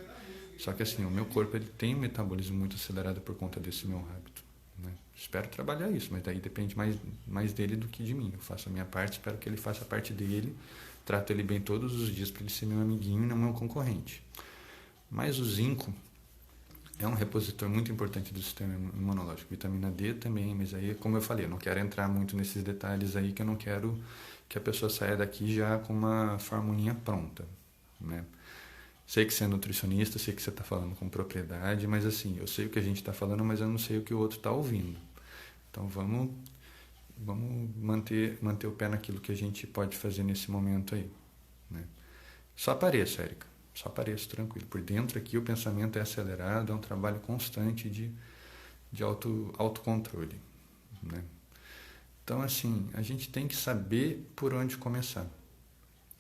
Só que assim, o meu corpo ele tem um metabolismo muito acelerado por conta desse meu hábito, né? Espero trabalhar isso, mas daí depende mais dele do que de mim. Eu faço a minha parte, espero que ele faça a parte dele, trato ele bem todos os dias para ele ser meu amiguinho e não meu concorrente. Mas o zinco é um repositor muito importante do sistema imunológico. Vitamina D também, mas aí, como eu falei, eu não quero entrar muito nesses detalhes aí, que eu não quero que a pessoa saia daqui já com uma formulinha pronta, né? Sei que você é nutricionista, sei que você está falando com propriedade, mas assim, eu sei o que a gente está falando, mas eu não sei o que o outro está ouvindo. Então vamos manter o pé naquilo que a gente pode fazer nesse momento aí, né? Só apareça, Érica. Só apareça tranquilo. Por dentro aqui o pensamento é acelerado, é um trabalho constante de autocontrole, né? Então assim, a gente tem que saber por onde começar.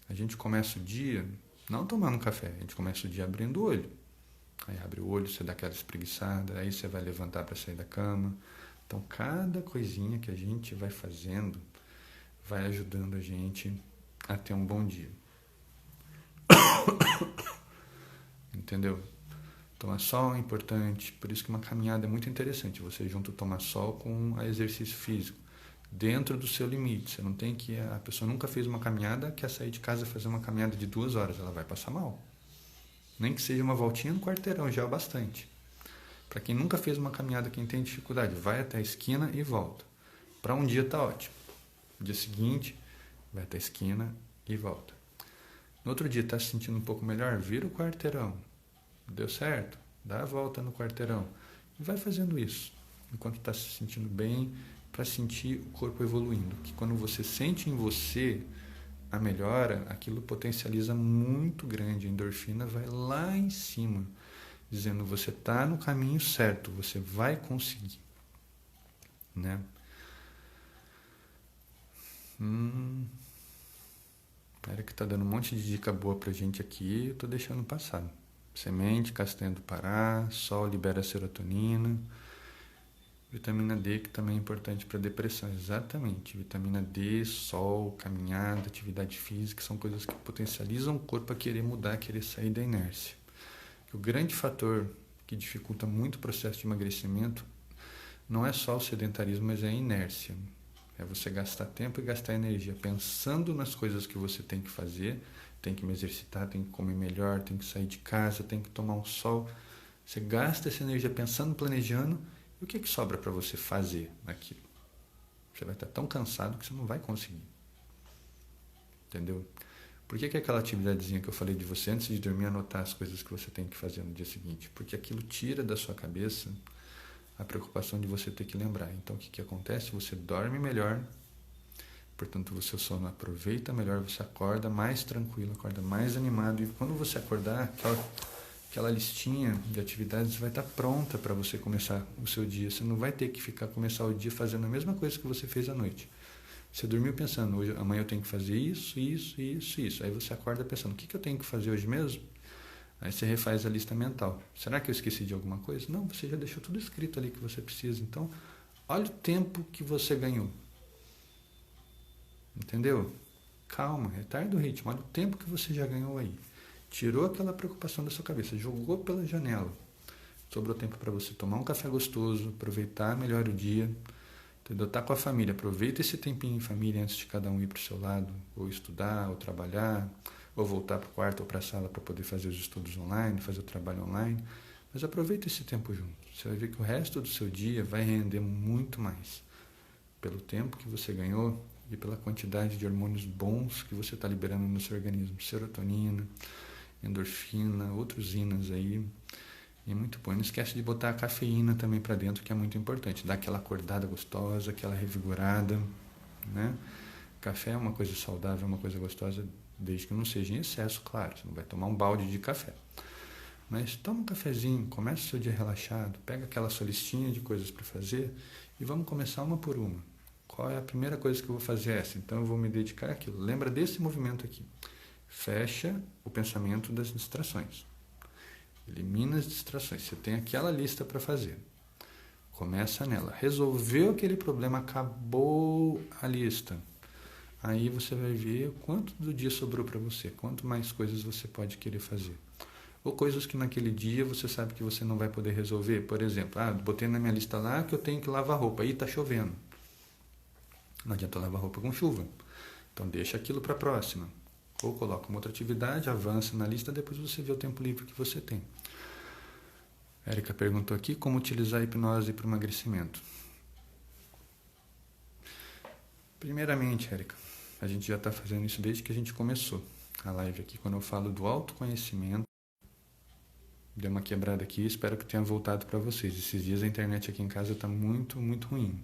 A gente começa o dia não tomando café, a gente começa o dia abrindo o olho. Aí abre o olho, você dá aquela espreguiçada, aí você vai levantar para sair da cama. Então cada coisinha que a gente vai fazendo vai ajudando a gente a ter um bom dia. Entendeu? Tomar sol é importante, por isso que uma caminhada é muito interessante. Você junta o tomar sol com o exercício físico, dentro do seu limite. Você não tem que... A pessoa nunca fez uma caminhada, quer sair de casa e fazer uma caminhada de 2 horas, ela vai passar mal. Nem que seja uma voltinha no quarteirão, já é o bastante. Para quem nunca fez uma caminhada, quem tem dificuldade, vai até a esquina e volta. Para um dia tá ótimo. No dia seguinte, vai até a esquina e volta. No outro dia, está se sentindo um pouco melhor? Vira o quarteirão. Deu certo? Dá a volta no quarteirão. E vai fazendo isso, enquanto está se sentindo bem, para sentir o corpo evoluindo. Que quando você sente em você a melhora, aquilo potencializa muito grande. A endorfina vai lá em cima, dizendo você está no caminho certo, você vai conseguir, né? Era que está dando um monte de dica boa pra gente aqui, eu estou deixando passar. Semente, castanha do Pará, sol libera serotonina, vitamina D, que também é importante para depressão. Exatamente, vitamina D, sol, caminhada, atividade física, são coisas que potencializam o corpo a querer mudar, a querer sair da inércia. O grande fator que dificulta muito o processo de emagrecimento não é só o sedentarismo, mas é a inércia. É você gastar tempo e gastar energia pensando nas coisas que você tem que fazer. Tem que me exercitar, tem que comer melhor, tem que sair de casa, tem que tomar um sol. Você gasta essa energia pensando, planejando, e o que sobra para você fazer naquilo? Você vai estar tão cansado que você não vai conseguir. Entendeu? Por que aquela atividadezinha que eu falei de você antes de dormir, anotar as coisas que você tem que fazer no dia seguinte? Porque aquilo tira da sua cabeça a preocupação de você ter que lembrar. Então o que acontece? Você dorme melhor, Portanto, o seu sono aproveita melhor, você acorda mais tranquilo, acorda mais animado. E quando você acordar, aquela listinha de atividades vai estar pronta para você começar o seu dia. Você não vai ter que começar o dia fazendo a mesma coisa que você fez à noite. Você dormiu pensando, hoje, amanhã eu tenho que fazer isso, isso, isso, isso. Aí você acorda pensando, o que eu tenho que fazer hoje mesmo? Aí você refaz a lista mental. Será que eu esqueci de alguma coisa? Não, você já deixou tudo escrito ali que você precisa. Então, olha o tempo que você ganhou. Entendeu? Calma, retarda o ritmo. Olha o tempo que você já ganhou aí. Tirou aquela preocupação da sua cabeça, jogou pela janela. Sobrou tempo para você tomar um café gostoso, aproveitar melhor o dia. Entendeu? Tá com a família, aproveita esse tempinho em família antes de cada um ir para o seu lado, ou estudar, ou trabalhar, ou voltar para o quarto ou para a sala para poder fazer os estudos online, fazer o trabalho online. Mas aproveita esse tempo junto. Você vai ver que o resto do seu dia vai render muito mais. Pelo tempo que você ganhou e pela quantidade de hormônios bons que você está liberando no seu organismo. Serotonina, endorfina, outros inas aí. E é muito bom. E não esquece de botar a cafeína também para dentro, que é muito importante. Dar aquela acordada gostosa, aquela revigorada, né? Café é uma coisa saudável, é uma coisa gostosa, desde que não seja em excesso, claro. Você não vai tomar um balde de café. Mas toma um cafezinho, começa o seu dia relaxado, pega aquela sua listinha de coisas para fazer e vamos começar uma por uma. Qual é a primeira coisa que eu vou fazer? Essa. Então eu vou me dedicar àquilo. Lembra desse movimento aqui. Fecha o pensamento das distrações. Elimina as distrações. Você tem aquela lista para fazer. Começa nela. Resolveu aquele problema, acabou a lista. Aí você vai ver quanto do dia sobrou para você, quanto mais coisas você pode querer fazer. Ou coisas que naquele dia você sabe que você não vai poder resolver. Por exemplo, botei na minha lista lá que eu tenho que lavar roupa. Aí está chovendo. Não adianta lavar roupa com chuva. Então deixa aquilo para a próxima. Ou coloca uma outra atividade, avança na lista, depois você vê o tempo livre que você tem. Érica perguntou aqui como utilizar a hipnose para o emagrecimento. Primeiramente, Érica, a gente já está fazendo isso desde que a gente começou a live aqui. Quando eu falo do autoconhecimento, deu uma quebrada aqui, espero que tenha voltado para vocês. Esses dias a internet aqui em casa está muito, muito ruim.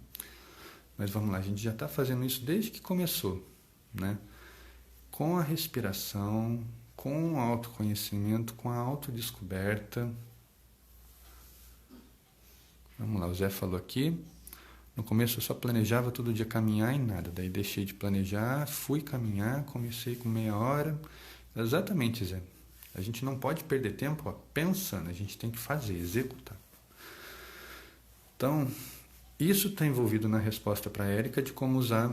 Mas vamos lá, a gente já está fazendo isso desde que começou, né? Com a respiração, com o autoconhecimento, com a autodescoberta. Vamos lá, o Zé falou aqui. No começo eu só planejava todo dia caminhar e nada. Daí deixei de planejar, fui caminhar, comecei com meia hora. Exatamente, Zé. A gente não pode perder tempo pensando, a gente tem que fazer, executar. Então, isso está envolvido na resposta para a Érica de como usar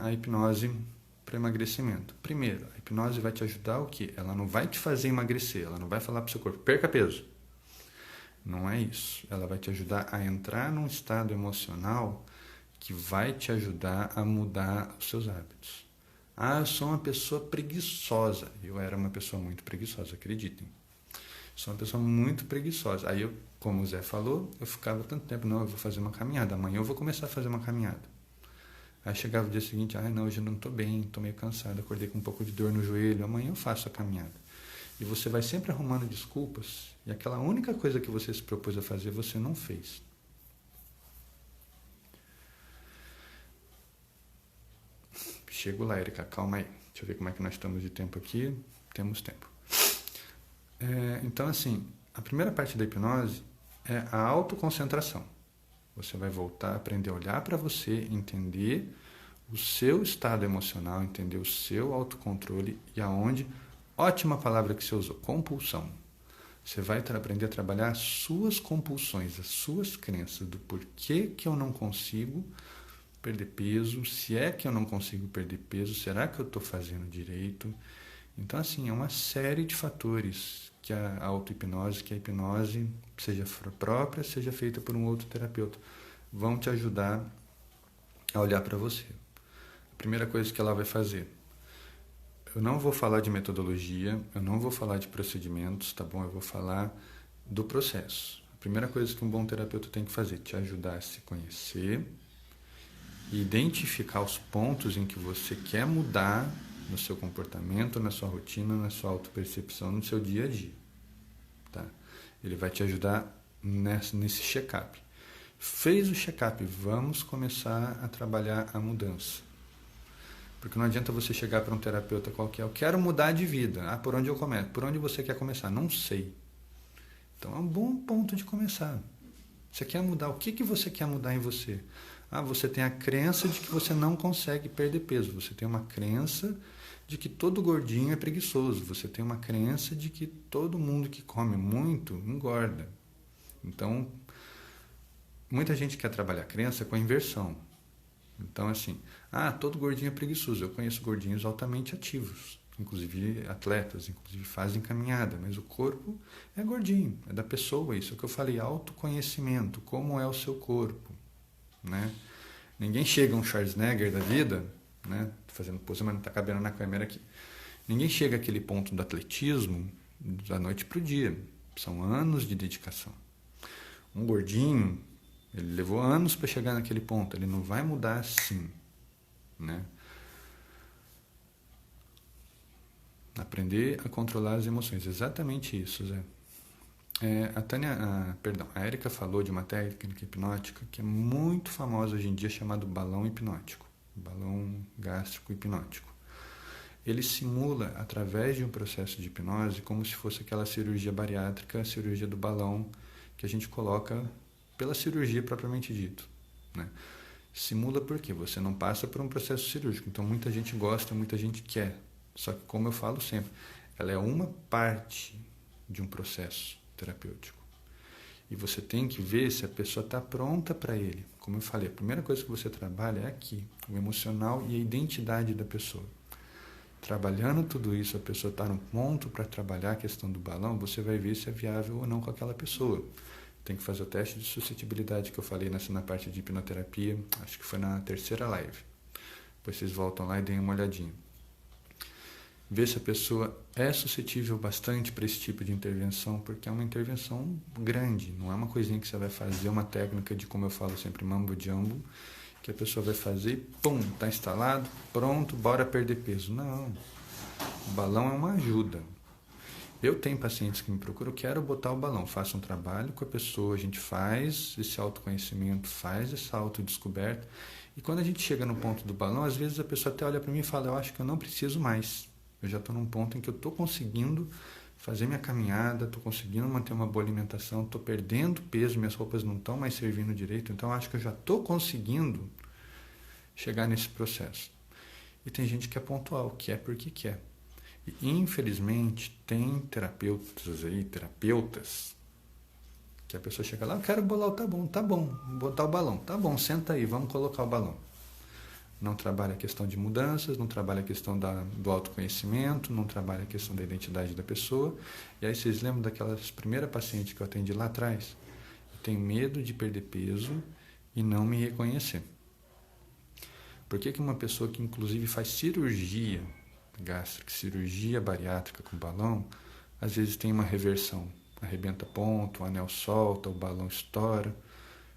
a hipnose para emagrecimento. Primeiro, a hipnose vai te ajudar o quê? Ela não vai te fazer emagrecer, ela não vai falar para o seu corpo, perca peso. Não é isso. Ela vai te ajudar a entrar num estado emocional que vai te ajudar a mudar os seus hábitos. Eu sou uma pessoa preguiçosa. Eu era uma pessoa muito preguiçosa, acreditem. Sou uma pessoa muito preguiçosa. Aí eu, como o Zé falou, eu ficava tanto tempo, não, eu vou fazer uma caminhada. Amanhã eu vou começar a fazer uma caminhada. Aí chegava o dia seguinte, não, hoje eu não estou bem, estou meio cansado, acordei com um pouco de dor no joelho, amanhã eu faço a caminhada. E você vai sempre arrumando desculpas, e aquela única coisa que você se propôs a fazer, você não fez. Chego lá, Érica, calma aí. Deixa eu ver como é que nós estamos de tempo aqui. Temos tempo. Então, assim, a primeira parte da hipnose é a autoconcentração. Você vai voltar a aprender a olhar para você, entender o seu estado emocional, entender o seu autocontrole e aonde... Ótima palavra que você usou, compulsão. Você vai aprender a trabalhar as suas compulsões, as suas crenças do porquê que eu não consigo perder peso, se é que eu não consigo perder peso, será que eu estou fazendo direito? Então, assim, é uma série de fatores que a auto-hipnose, que a hipnose, seja própria, seja feita por um outro terapeuta, vão te ajudar a olhar para você. A primeira coisa que ela vai fazer, eu não vou falar de metodologia, eu não vou falar de procedimentos, tá bom? Eu vou falar do processo. A primeira coisa que um bom terapeuta tem que fazer, te ajudar a se conhecer, identificar os pontos em que você quer mudar no seu comportamento, na sua rotina, na sua autopercepção, no seu dia a dia. Tá? Ele vai te ajudar nesse check-up. Fez o check-up, vamos começar a trabalhar a mudança. Porque não adianta você chegar para um terapeuta qualquer, eu quero mudar de vida. Ah, por onde eu começo? Por onde você quer começar? Não sei. Então é um bom ponto de começar. Você quer mudar? O que você quer mudar em você? Ah, você tem a crença de que você não consegue perder peso. Você tem uma crença de que todo gordinho é preguiçoso. Você tem uma crença de que todo mundo que come muito engorda. Então, muita gente quer trabalhar a crença com a inversão. Então, assim, todo gordinho é preguiçoso. Eu conheço gordinhos altamente ativos, inclusive atletas, inclusive fazem caminhada, mas o corpo é gordinho, é da pessoa isso. É o que eu falei, autoconhecimento, como é o seu corpo, né? Ninguém chega a um Schwarzenegger da vida, né? Tô fazendo pose, mas não está cabendo na câmera aqui. Ninguém chega àquele ponto do atletismo da noite para o dia. São anos de dedicação. Um gordinho, ele levou anos para chegar naquele ponto. Ele não vai mudar assim, né? Aprender a controlar as emoções. Exatamente isso, Zé. A Érica falou de uma técnica hipnótica que é muito famosa hoje em dia, chamado balão hipnótico. Balão gástrico hipnótico. Ele simula, através de um processo de hipnose, como se fosse aquela cirurgia bariátrica, a cirurgia do balão, que a gente coloca pela cirurgia propriamente dito, né? Simula porque você não passa por um processo cirúrgico. Então, muita gente gosta, muita gente quer. Só que, como eu falo sempre, ela é uma parte de um processo terapêutico. E você tem que ver se a pessoa está pronta para ele. Como eu falei, a primeira coisa que você trabalha é aqui, o emocional e a identidade da pessoa. Trabalhando tudo isso, a pessoa está no ponto para trabalhar a questão do balão, você vai ver se é viável ou não com aquela pessoa. Tem que fazer o teste de suscetibilidade que eu falei na parte de hipnoterapia, acho que foi na terceira live. Depois vocês voltam lá e deem uma olhadinha. Ver se a pessoa é suscetível bastante para esse tipo de intervenção, porque é uma intervenção grande, não é uma coisinha que você vai fazer, uma técnica de, como eu falo sempre, mambo jumbo, que a pessoa vai fazer e pum, está instalado, pronto, bora perder peso. Não, o balão é uma ajuda. Eu tenho pacientes que me procuram, eu quero botar o balão, faço um trabalho com a pessoa, a gente faz esse autoconhecimento, faz essa autodescoberta, e quando a gente chega no ponto do balão, às vezes a pessoa até olha para mim e fala, eu acho que eu não preciso mais, eu já estou num ponto em que eu estou conseguindo fazer minha caminhada, estou conseguindo manter uma boa alimentação, estou perdendo peso, minhas roupas não estão mais servindo direito, então eu acho que eu já estou conseguindo chegar nesse processo. E tem gente que é pontual, que é porque quer. E, infelizmente, tem terapeutas, que a pessoa chega lá, eu quero bolar, tá bom, botar o balão, tá bom, senta aí, vamos colocar o balão. Não trabalha a questão de mudanças, não trabalha a questão do autoconhecimento, não trabalha a questão da identidade da pessoa. E aí vocês lembram daquelas primeiras pacientes que eu atendi lá atrás? Eu tenho medo de perder peso e não me reconhecer. Por que uma pessoa que inclusive faz cirurgia gástrica, cirurgia bariátrica com balão, às vezes tem uma reversão? Arrebenta ponto, o anel solta, o balão estoura.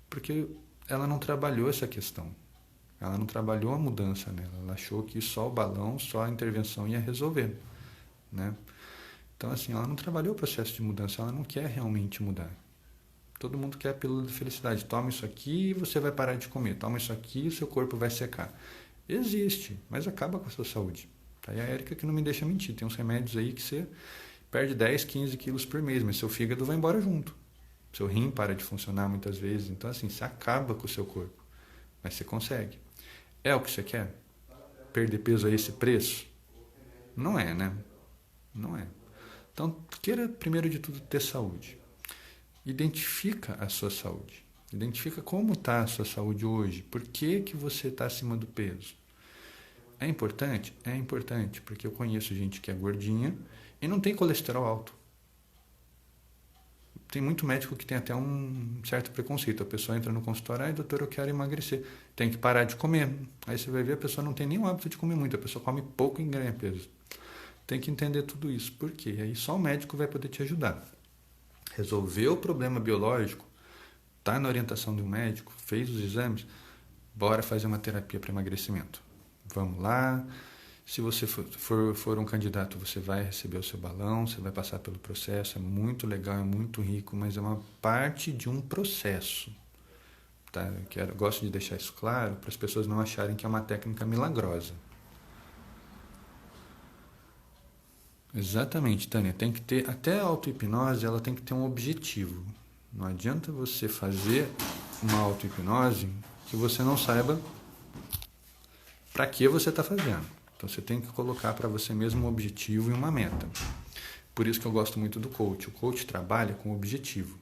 Porque ela não trabalhou essa questão. Ela não trabalhou a mudança nela. Ela achou que só o balão, só a intervenção ia resolver, né? Então, assim, ela não trabalhou o processo de mudança. Ela não quer realmente mudar. Todo mundo quer a pílula da felicidade. Toma isso aqui e você vai parar de comer. Toma isso aqui e o seu corpo vai secar. Existe, mas acaba com a sua saúde. Tá aí a Érica que não me deixa mentir. Tem uns remédios aí que você perde 10, 15 quilos por mês, mas seu fígado vai embora junto. Seu rim para de funcionar muitas vezes. Então, assim, você acaba com o seu corpo. Mas você consegue. É o que você quer? Perder peso a esse preço? Não é, né? Não é. Então, queira, primeiro de tudo, ter saúde. Identifica a sua saúde. Identifica como está a sua saúde hoje. Por que você está acima do peso? É importante? É importante, porque eu conheço gente que é gordinha e não tem colesterol alto. Tem muito médico que tem até um certo preconceito. A pessoa entra no consultório, doutor, eu quero emagrecer. Tem que parar de comer. Aí você vai ver, a pessoa não tem nenhum hábito de comer muito. A pessoa come pouco e ganha peso. Tem que entender tudo isso. Por quê? Aí só o médico vai poder te ajudar. Resolveu o problema biológico, está na orientação de um médico, fez os exames, bora fazer uma terapia para emagrecimento. Vamos lá. Se você for um candidato, você vai receber o seu balão, você vai passar pelo processo, é muito legal, é muito rico, mas é uma parte de um processo. Tá? Eu gosto de deixar isso claro para as pessoas não acharem que é uma técnica milagrosa. Exatamente, Tânia. Tem que ter, até a auto-hipnose, ela tem que ter um objetivo. Não adianta você fazer uma auto-hipnose que você não saiba para que você está fazendo. Então você tem que colocar para você mesmo um objetivo e uma meta. Por isso que eu gosto muito do coach. O coach trabalha com objetivo.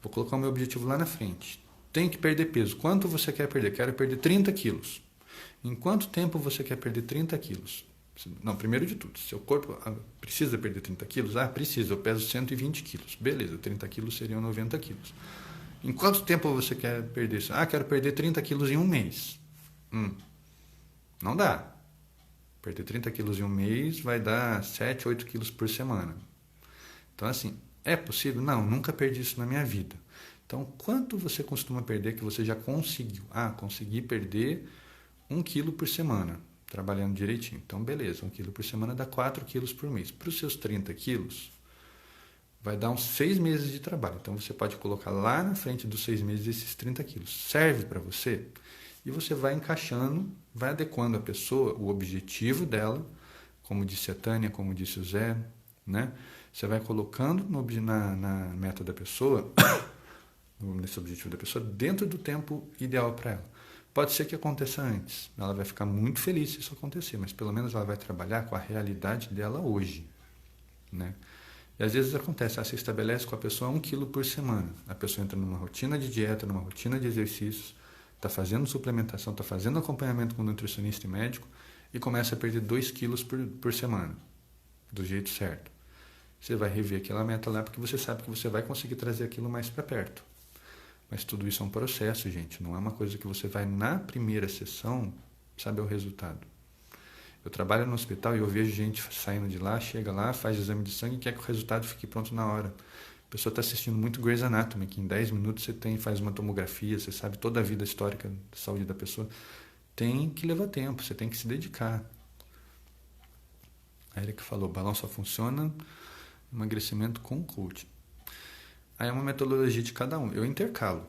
Vou colocar o meu objetivo lá na frente. Tem que perder peso. Quanto você quer perder? Quero perder 30 quilos. Em quanto tempo você quer perder 30 quilos? Não, primeiro de tudo, seu corpo precisa perder 30 quilos? Ah, precisa, eu peso 120 quilos. Beleza, 30 quilos seriam 90 quilos. Em quanto tempo você quer perder isso? Ah, quero perder 30 quilos em um mês. Não dá. Perder 30 quilos em um mês vai dar 7, 8 quilos por semana. Então, assim, é possível? Não, nunca perdi isso na minha vida. Então, quanto você costuma perder que você já conseguiu? Ah, consegui perder 1 quilo por semana, trabalhando direitinho. Então, beleza, 1 quilo por semana dá 4 quilos por mês. Para os seus 30 quilos, vai dar uns 6 meses de trabalho. Então, você pode colocar lá na frente dos 6 meses esses 30 quilos. Serve para você? E você vai encaixando, vai adequando a pessoa, o objetivo dela, como disse a Tânia, como disse o Zé, né? Você vai colocando na meta da pessoa, nesse objetivo da pessoa, dentro do tempo ideal para ela. Pode ser que aconteça antes, ela vai ficar muito feliz se isso acontecer, mas pelo menos ela vai trabalhar com a realidade dela hoje, né? E às vezes acontece, você estabelece com a pessoa 1 quilo por semana, a pessoa entra numa rotina de dieta, numa rotina de exercícios, está fazendo suplementação, está fazendo acompanhamento com nutricionista e médico e começa a perder 2 quilos por semana, do jeito certo. Você vai rever aquela meta lá porque você sabe que você vai conseguir trazer aquilo mais para perto. Mas tudo isso é um processo, gente. Não é uma coisa que você vai na primeira sessão saber o resultado. Eu trabalho no hospital e eu vejo gente saindo de lá, chega lá, faz exame de sangue e quer que o resultado fique pronto na hora. A pessoa está assistindo muito Grey's Anatomy, que em 10 minutos você faz uma tomografia, você sabe toda a vida histórica da saúde da pessoa. Tem que levar tempo, você tem que se dedicar. A Erika falou, balão só funciona emagrecimento com coaching. Aí é uma metodologia de cada um. Eu intercalo.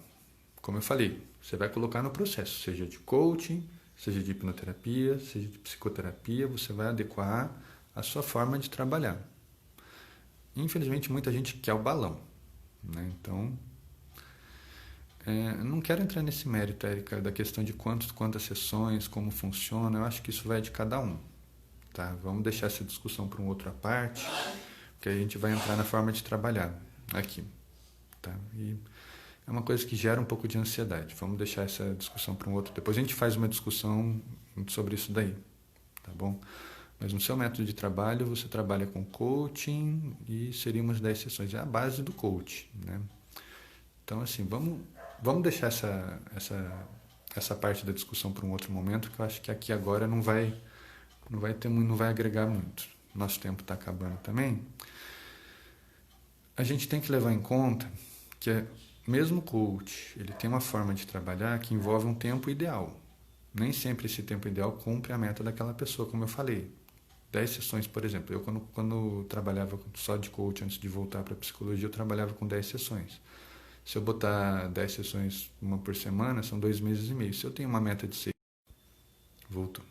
Como eu falei, você vai colocar no processo, seja de coaching, seja de hipnoterapia, seja de psicoterapia, você vai adequar a sua forma de trabalhar. Infelizmente, muita gente quer o balão, né? Então, não quero entrar nesse mérito, Érica, da questão de quantas sessões, como funciona. Eu acho que isso vai de cada um, tá? Vamos deixar essa discussão para uma outra parte, porque a gente vai entrar na forma de trabalhar aqui, tá? E é uma coisa que gera um pouco de ansiedade. Vamos deixar essa discussão para um outro. Depois a gente faz uma discussão sobre isso daí, tá bom? Mas no seu método de trabalho, você trabalha com coaching e seriam umas 10 sessões. É a base do coaching, né? Então, assim, vamos deixar essa parte da discussão para um outro momento, que eu acho que aqui agora não vai agregar muito. Nosso tempo está acabando também. A gente tem que levar em conta que mesmo o coach, ele tem uma forma de trabalhar que envolve um tempo ideal. Nem sempre esse tempo ideal cumpre a meta daquela pessoa, como eu falei. 10 sessões, por exemplo. Eu, quando trabalhava só de coach, antes de voltar para a psicologia, eu trabalhava com 10 sessões. Se eu botar 10 sessões, uma por semana, são 2 meses e meio. Se eu tenho uma meta de 6, voltou.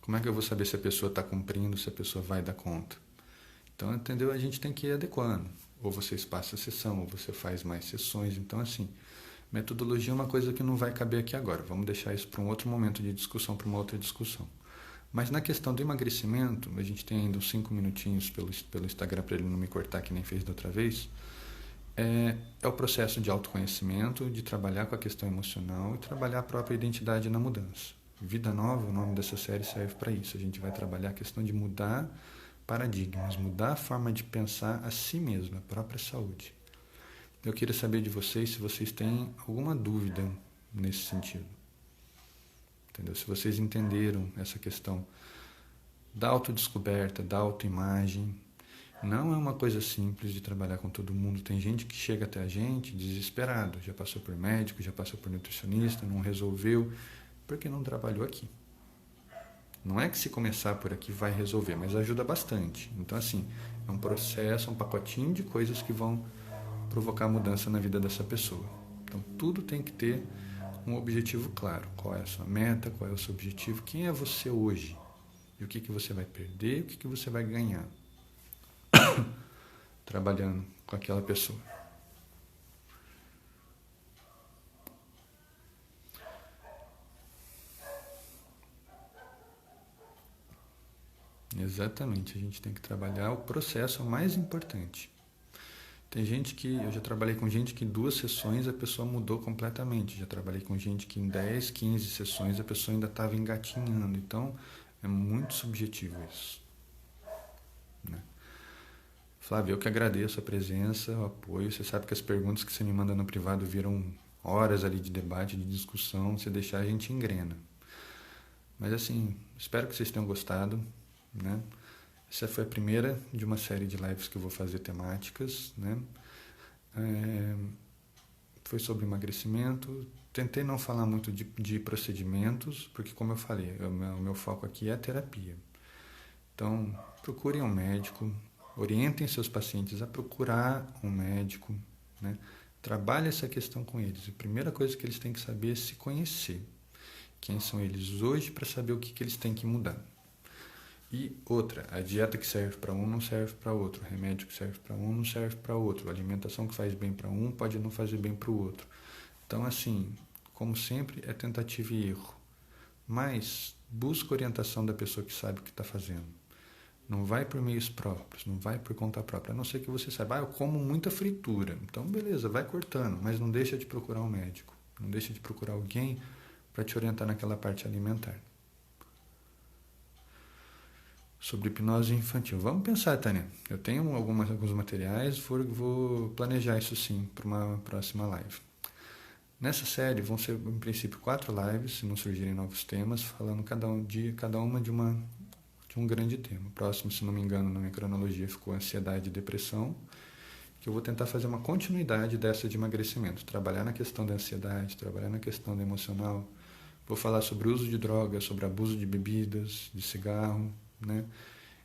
Como é que eu vou saber se a pessoa está cumprindo, se a pessoa vai dar conta? Então, entendeu? A gente tem que ir adequando. Ou você espaça a sessão, ou você faz mais sessões. Então, assim, metodologia é uma coisa que não vai caber aqui agora. Vamos deixar isso para um outro momento de discussão, para uma outra discussão. Mas na questão do emagrecimento, a gente tem ainda uns 5 minutinhos pelo Instagram para ele não me cortar que nem fez da outra vez. É o processo de autoconhecimento, de trabalhar com a questão emocional e trabalhar a própria identidade na mudança. Vida Nova, o nome dessa série serve para isso. A gente vai trabalhar a questão de mudar paradigmas, mudar a forma de pensar a si mesmo, a própria saúde. Eu queria saber de vocês se vocês têm alguma dúvida nesse sentido. Entendeu? Se vocês entenderam essa questão da autodescoberta, da autoimagem, não é uma coisa simples de trabalhar com todo mundo. Tem gente que chega até a gente desesperado, já passou por médico, já passou por nutricionista, não resolveu, porque não trabalhou aqui. Não é que se começar por aqui vai resolver, mas ajuda bastante. Então, assim, é um processo, um pacotinho de coisas que vão provocar mudança na vida dessa pessoa. Então, tudo tem que ter um objetivo claro. Qual é a sua meta, qual é o seu objetivo, quem é você hoje, e o que você vai perder, o que você vai ganhar. trabalhando com aquela pessoa. Exatamente, a gente tem que trabalhar o processo mais importante. Tem gente que, eu já trabalhei com gente que em 2 sessões a pessoa mudou completamente. Já trabalhei com gente que em 10, 15 sessões a pessoa ainda estava engatinhando. Então, é muito subjetivo isso, né? Flávio, eu que agradeço a presença, o apoio. Você sabe que as perguntas que você me manda no privado viram horas ali de debate, de discussão. Se deixar, a gente engrena. Mas assim, espero que vocês tenham gostado, né? Essa foi a primeira de uma série de lives que eu vou fazer temáticas, né? Foi sobre emagrecimento. Tentei não falar muito de procedimentos, porque como eu falei, o meu foco aqui é a terapia. Então, procurem um médico, orientem seus pacientes a procurar um médico, né? Trabalhe essa questão com eles. A primeira coisa que eles têm que saber é se conhecer. Quem são eles hoje para saber o que eles têm que mudar. E outra, a dieta que serve para um não serve para outro, o remédio que serve para um não serve para outro, a alimentação que faz bem para um pode não fazer bem para o outro. Então, assim, como sempre, é tentativa e erro. Mas busca orientação da pessoa que sabe o que está fazendo. Não vai por meios próprios, não vai por conta própria, a não ser que você saiba, eu como muita fritura. Então, beleza, vai cortando, mas não deixa de procurar um médico, não deixa de procurar alguém para te orientar naquela parte alimentar. Sobre hipnose infantil. Vamos pensar, Tânia. Eu tenho alguns materiais, vou planejar isso sim para uma próxima live. Nessa série vão ser, em princípio, 4 lives, se não surgirem novos temas, falando cada uma de um grande tema. O próximo, se não me engano, na minha cronologia ficou ansiedade e depressão, que eu vou tentar fazer uma continuidade dessa de emagrecimento. Trabalhar na questão da ansiedade, trabalhar na questão da emocional. Vou falar sobre o uso de drogas, sobre abuso de bebidas, de cigarro, né?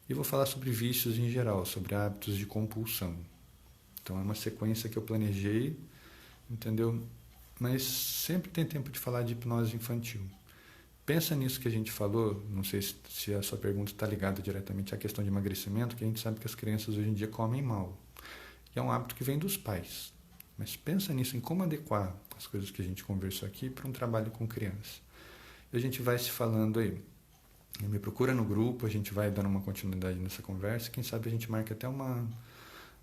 E vou falar sobre vícios em geral, sobre hábitos de compulsão. Então é uma sequência que eu planejei, entendeu? Mas sempre tem tempo de falar de hipnose infantil. Pensa nisso que a gente falou, não sei se a sua pergunta está ligada diretamente à questão de emagrecimento, que a gente sabe que as crianças hoje em dia comem mal. E é um hábito que vem dos pais. Mas pensa nisso, em como adequar as coisas que a gente conversou aqui para um trabalho com criança. E a gente vai se falando aí. Me procura no grupo, a gente vai dando uma continuidade nessa conversa. Quem sabe a gente marca até uma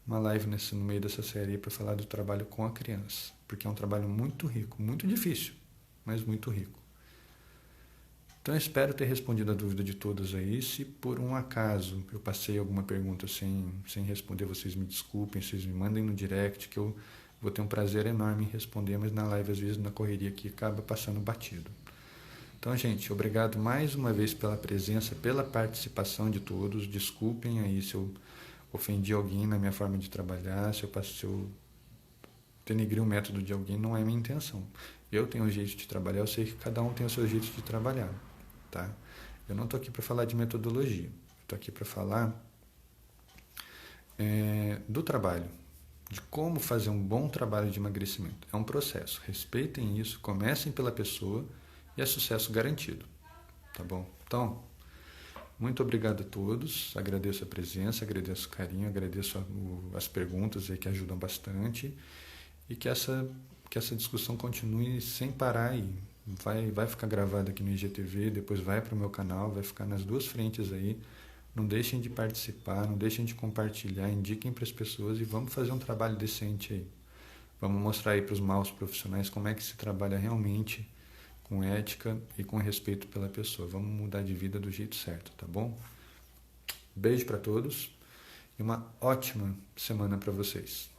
live no meio dessa série para falar do trabalho com a criança. Porque é um trabalho muito rico, muito difícil, mas muito rico. Então eu espero ter respondido a dúvida de todos aí. Se por um acaso eu passei alguma pergunta sem responder, vocês me desculpem, vocês me mandem no direct que eu vou ter um prazer enorme em responder, mas na live às vezes na correria aqui acaba passando batido. Então, gente, obrigado mais uma vez pela presença, pela participação de todos. Desculpem aí se eu ofendi alguém na minha forma de trabalhar, se eu denegri o método de alguém, não é minha intenção. Eu tenho um jeito de trabalhar, eu sei que cada um tem o seu jeito de trabalhar, tá? Eu não estou aqui para falar de metodologia, estou aqui para falar do trabalho, de como fazer um bom trabalho de emagrecimento. É um processo, respeitem isso, comecem pela pessoa, e é sucesso garantido, tá bom? Então, muito obrigado a todos, agradeço a presença, agradeço o carinho, agradeço as perguntas aí que ajudam bastante e que essa discussão continue sem parar e vai ficar gravada aqui no IGTV, depois vai para o meu canal, vai ficar nas 2 frentes aí. Não deixem de participar, não deixem de compartilhar, indiquem para as pessoas e vamos fazer um trabalho decente aí. Vamos mostrar aí para os maus profissionais como é que se trabalha realmente com ética e com respeito pela pessoa. Vamos mudar de vida do jeito certo, tá bom? Beijo para todos e uma ótima semana para vocês.